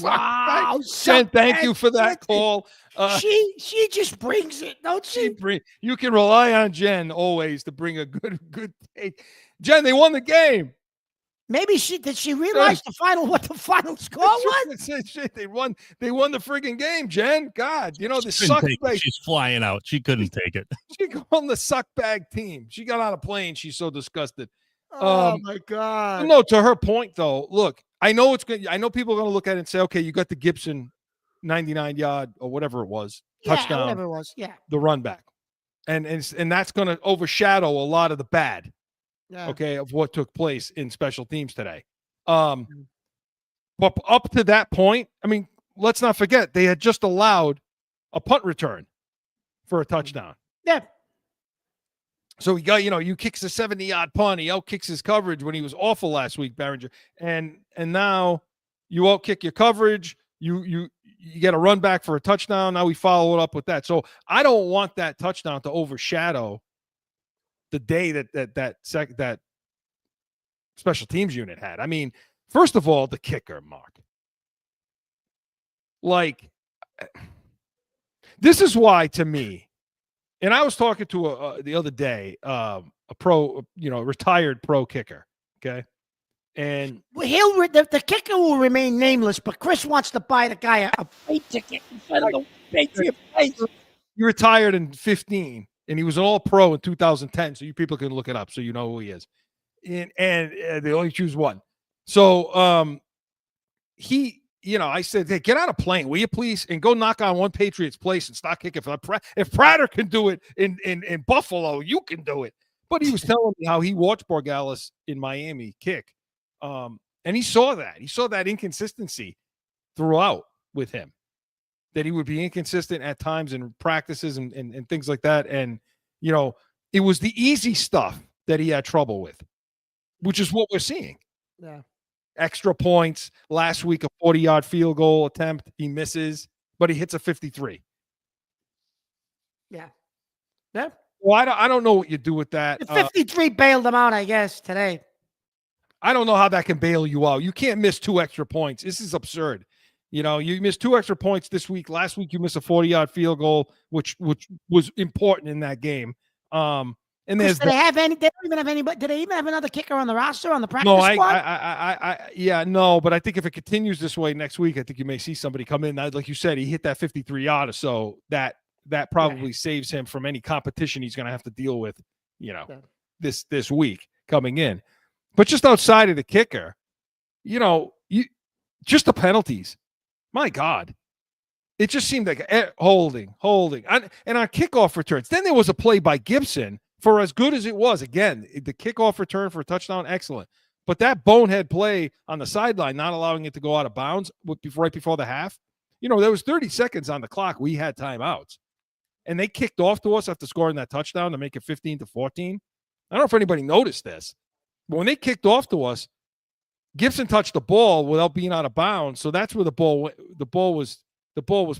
Wow, Jen, thank you for that call. She just brings it, don't she? You can rely on Jen always to bring a good take. Jen, they won the game. Maybe did she realize what the final score was? They won the friggin' game, Jen. God, the She suck couldn't take it. bag. She's flying out. She couldn't take it. She called the suck bag team. She got on a plane. She's so disgusted. Oh my God. No, to her point though, look, I know it's good. I know people are gonna look at it and say, okay, you got the Gibson 99-yard or whatever it was, touchdown, whatever it was. Yeah. the run back. And that's gonna overshadow a lot of the bad. Yeah. Okay, of what took place in special teams today. But up to that point, I mean, let's not forget they had just allowed a punt return for a touchdown. Yeah. So he got, you kicks a 70-yard punt. He out-kicks his coverage when he was awful last week, Behringer. And now you out-kick your coverage. You get a run back for a touchdown. Now we follow it up with that. So I don't want that touchdown to overshadow the day that special teams unit had. I mean, first of all, the kicker, Mark. Like, this is why, to me, and I was talking to the other day, a pro, retired pro kicker, okay? And the kicker will remain nameless, but Chris wants to buy the guy a plane ticket in front of the Patriot place. He retired in 2015, and he was an all-pro in 2010, so you people can look it up so you know who he is. And they only choose one. So I said, hey, get on a plane, will you please, and go knock on one Patriots place and start kicking for that. If Prater can do it in Buffalo, you can do it. But he was telling me how he watched Borgalis in Miami kick. And he saw that. He saw that inconsistency throughout with him, that he would be inconsistent at times in practices and things like that. And, it was the easy stuff that he had trouble with, which is what we're seeing. Yeah. Extra points. Last week, a 40-yard field goal attempt. He misses, but he hits a 53. Yeah. Yeah. Well, I don't know what you do with that. The 53 bailed him out, I guess, today. I don't know how that can bail you out. You can't miss 2 extra points. This is absurd. You missed 2 extra points this week. Last week, you missed a 40-yard field goal, which was important in that game. And there's They don't even have anybody. Did they even have another kicker on the roster on the practice squad? No, but I think if it continues this way next week, I think you may see somebody come in. Like you said, he hit that 53-yard or so. That probably saves him from any competition he's going to have to deal with, this week coming in. But just outside of the kicker, just the penalties. My God. It just seemed like holding. And on kickoff returns. Then there was a play by Gibson for as good as it was. Again, the kickoff return for a touchdown, excellent. But that bonehead play on the sideline, not allowing it to go out of bounds right before the half, there was 30 seconds on the clock. We had timeouts. And they kicked off to us after scoring that touchdown to make it 15-14. I don't know if anybody noticed this. But when they kicked off to us, Gibson touched the ball without being out of bounds. So that's where the ball was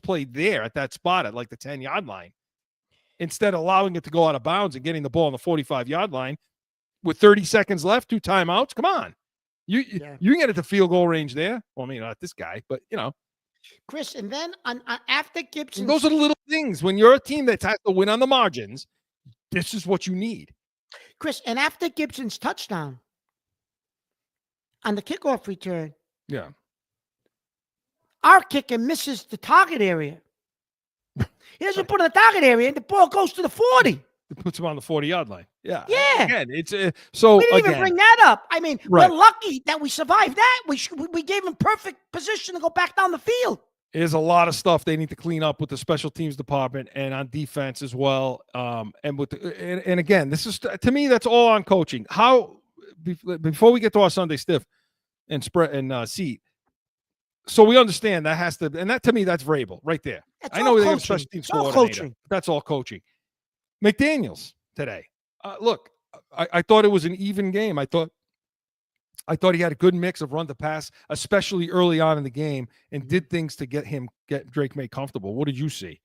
played there at that spot at like the 10-yard line. Instead of allowing it to go out of bounds and getting the ball on the 45-yard line with 30 seconds left, 2 timeouts. Come on. You can get it to field goal range there. Well, I mean, not this guy, but, Chris, and then after Gibson. Those are the little things. When you're a team that has to win on the margins, this is what you need. Chris, and after Gibson's touchdown on the kickoff return. Yeah. Our kicker misses the target area. He doesn't put it in the target area, and the ball goes to the 40. It puts him on the 40-yard line. Yeah. Yeah. Again, it's so. We didn't even bring that up. I mean, right. We're lucky that we survived that. We gave him perfect position to go back down the field. There's a lot of stuff they need to clean up with the special teams department and on defense as well. And again, this is, to me, that's all on coaching. How before we get to our Sunday stiff and spread and seat. So we understand that has to, and that to me, that's Vrabel right there. I know they have a special teams coordinator. That's all coaching. McDaniels today. Look, I thought it was an even game. I thought he had a good mix of run to pass, especially early on in the game, and did things to get Drake May comfortable. What did you see?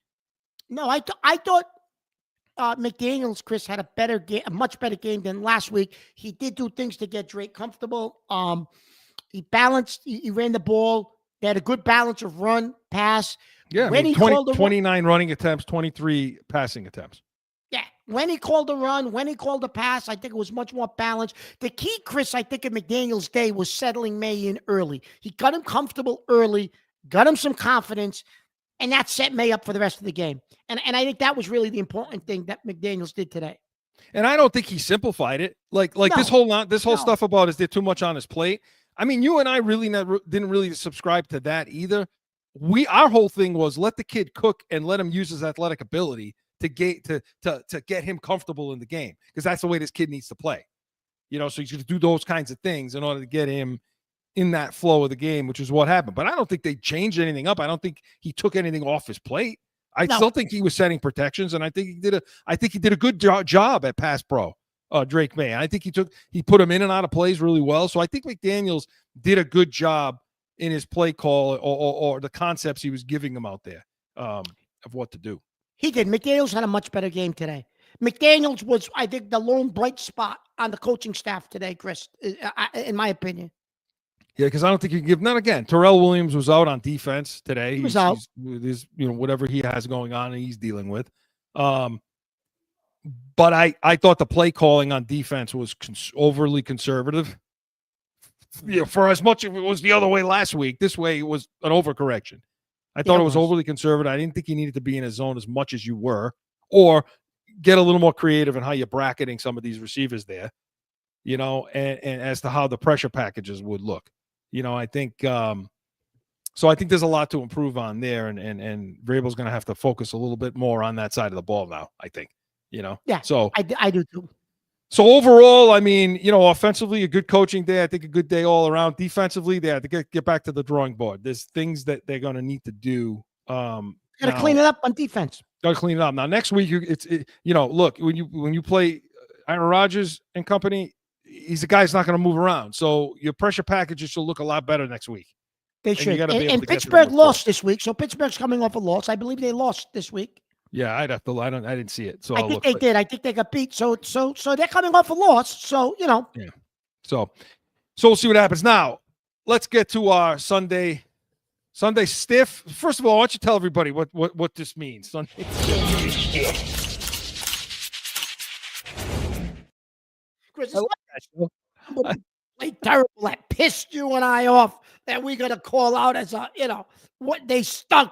No, I thought McDaniels, Chris, had a much better game than last week. He did do things to get Drake comfortable. He balanced. He ran the ball. They had a good balance of run, pass. Yeah, when 29 running attempts, 23 passing attempts. Yeah, When he called a run, when he called a pass, I think it was much more balanced. The key, Chris, I think in McDaniel's day was settling May in early. He got him comfortable early, got him some confidence, and that set May up for the rest of the game. And I think that was really the important thing that McDaniel's did today. And I don't think he simplified it. Like No. this whole No. stuff about is there too much on his plate? I mean, you and I really didn't really subscribe to that either. Our whole thing was let the kid cook and let him use his athletic ability to get him comfortable in the game, because that's the way this kid needs to play. So he's going to do those kinds of things in order to get him in that flow of the game, which is what happened. But I don't think they changed anything up. I don't think he took anything off his plate. I still think he was setting protections, and I think he did a good job at pass pro. Drake May. I think he put him in and out of plays really well. So I think McDaniels did a good job in his play call or the concepts he was giving them out there of what to do. He did. McDaniels had a much better game today. McDaniels was, I think, the lone bright spot on the coaching staff today, Chris, in my opinion. Yeah, because I don't think you can give. Not again. Terrell Williams was out on defense today. He was out. He's whatever he has going on, and he's dealing with. But I thought the play calling on defense was overly conservative. For as much as it was the other way last week, this way it was an overcorrection. I thought it was overly conservative. I didn't think you needed to be in his zone as much as you were, or get a little more creative in how you're bracketing some of these receivers there, and as to how the pressure packages would look. I think so I think there's a lot to improve on there, and Vrabel's going to have to focus a little bit more on that side of the ball now, I think, Yeah, so I do too. So overall, I mean, offensively, a good coaching day. I think a good day all around. Defensively, they have to get back to the drawing board. There's things that they're going to need to do. Got to clean it up on defense. Got to clean it up. Now, next week, look, when you play Aaron Rodgers and company, he's a guy that's not going to move around. So your pressure packages should look a lot better next week. They should. And Pittsburgh lost this week, so Pittsburgh's coming off a loss. I believe they lost this week. Yeah, I didn't see it. So I think they did. I think they got beat. So they're coming off a loss. So Yeah. So we'll see what happens. Now, let's get to our Sunday stiff. First of all, why don't you tell everybody what this means? Sunday. Chris, terrible. That pissed you and I off that we got to call out as what they stunk.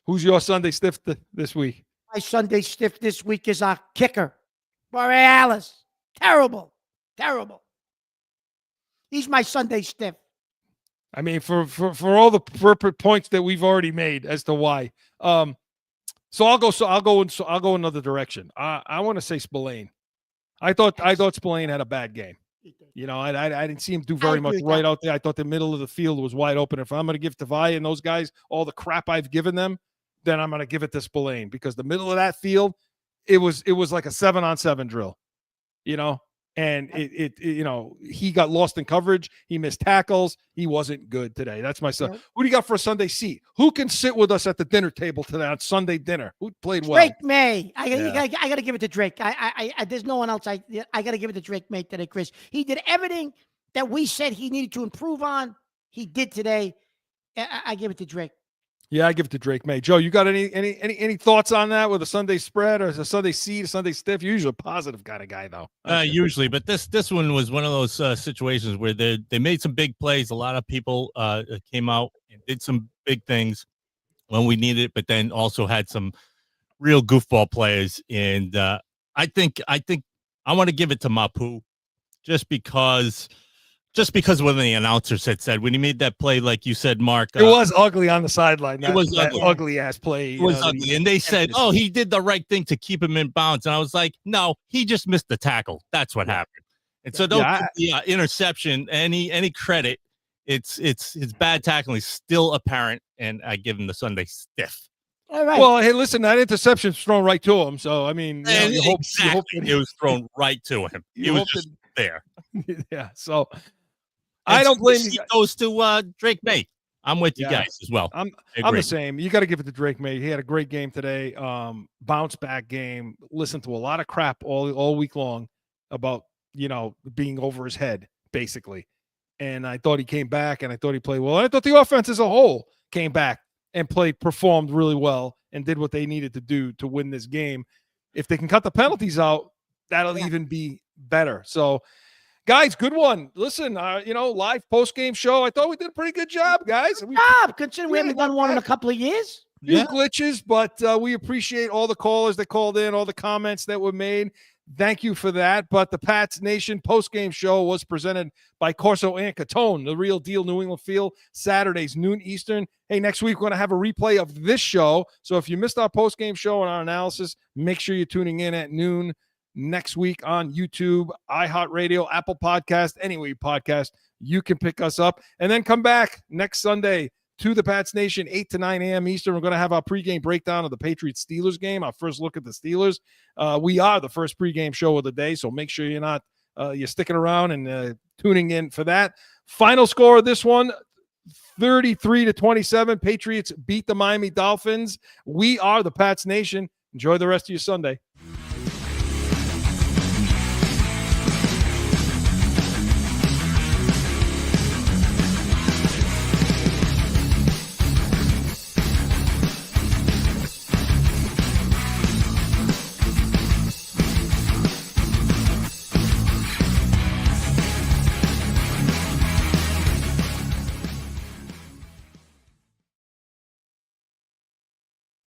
Who's your Sunday stiff this week? My Sunday stiff this week is our kicker, Borealis. Terrible. He's my Sunday stiff. I mean, for all the points that we've already made as to why. So I'll go another direction. I want to say Spillane. I thought Spillane had a bad game. I didn't see him do very much right out there. I thought the middle of the field was wide open. If I'm going to give Tavai and those guys all the crap I've given them, then I'm going to give it to Spillane, because the middle of that field, it was like a 7-on-7 drill, and he got lost in coverage. He missed tackles. He wasn't good today. That's my son. Who do you got for a Sunday seat? Who can sit with us at the dinner table today on Sunday dinner? Who played well? Drake May. I got to give it to Drake. I there's no one else. I got to give it to Drake May today, Chris. He did everything that we said he needed to improve on. He did today. I give it to Drake. Yeah, I give it to Drake May. Joe, you got any thoughts on that with a Sunday spread or a Sunday seed, a Sunday stiff? You're usually a positive kind of guy, though. Usually, but this one was one of those situations where they made some big plays. A lot of people came out and did some big things when we needed it, but then also had some real goofball plays. And I think I want to give it to Mapu just because when the announcers had said, when he made that play, like you said, Mark, it was ugly on the sideline. It was that ugly ass play. It was ugly. And they said, oh, he did the right thing to keep him in bounds. And I was like, no, he just missed the tackle. That's what happened. And so don't give the interception any credit. It's bad tackling is still apparent, and I give him the Sunday stiff. All right. Well, hey, listen, that interception's thrown right to him. So I mean, you hope it was thrown right to him. He was just there. Yeah. So. I don't blame you. It goes to Drake May. I'm with you guys as well. I'm the same. You got to give it to Drake May. He had a great game today. Bounce back game. Listened to a lot of crap all week long about being over his head, basically. And I thought he came back, and I thought he played well. I thought the offense as a whole came back and performed really well, and did what they needed to do to win this game. if they can cut the penalties out, that'll even be better. So, guys, good one. Listen, live post-game show. I thought we did a pretty good job, guys. Considering we haven't done one in a couple of years. Few glitches, but we appreciate all the callers that called in, all the comments that were made. Thank you for that. But the Pats Nation post-game show was presented by Corso and Catone, the real deal New England Feel, Saturdays, noon Eastern. Hey, next week we're going to have a replay of this show. So if you missed our post-game show and our analysis, make sure you're tuning in at noon next week on YouTube, iHeartRadio, Apple Podcast, anywhere you podcast. You can pick us up. And then come back next Sunday to the Pats Nation, 8 to 9 a.m. Eastern. We're going to have our pregame breakdown of the Patriots-Steelers game, our first look at the Steelers. We are the first pregame show of the day, so make sure you're sticking around and tuning in for that. Final score of this one, 33-27. Patriots beat the Miami Dolphins. We are the Pats Nation. Enjoy the rest of your Sunday.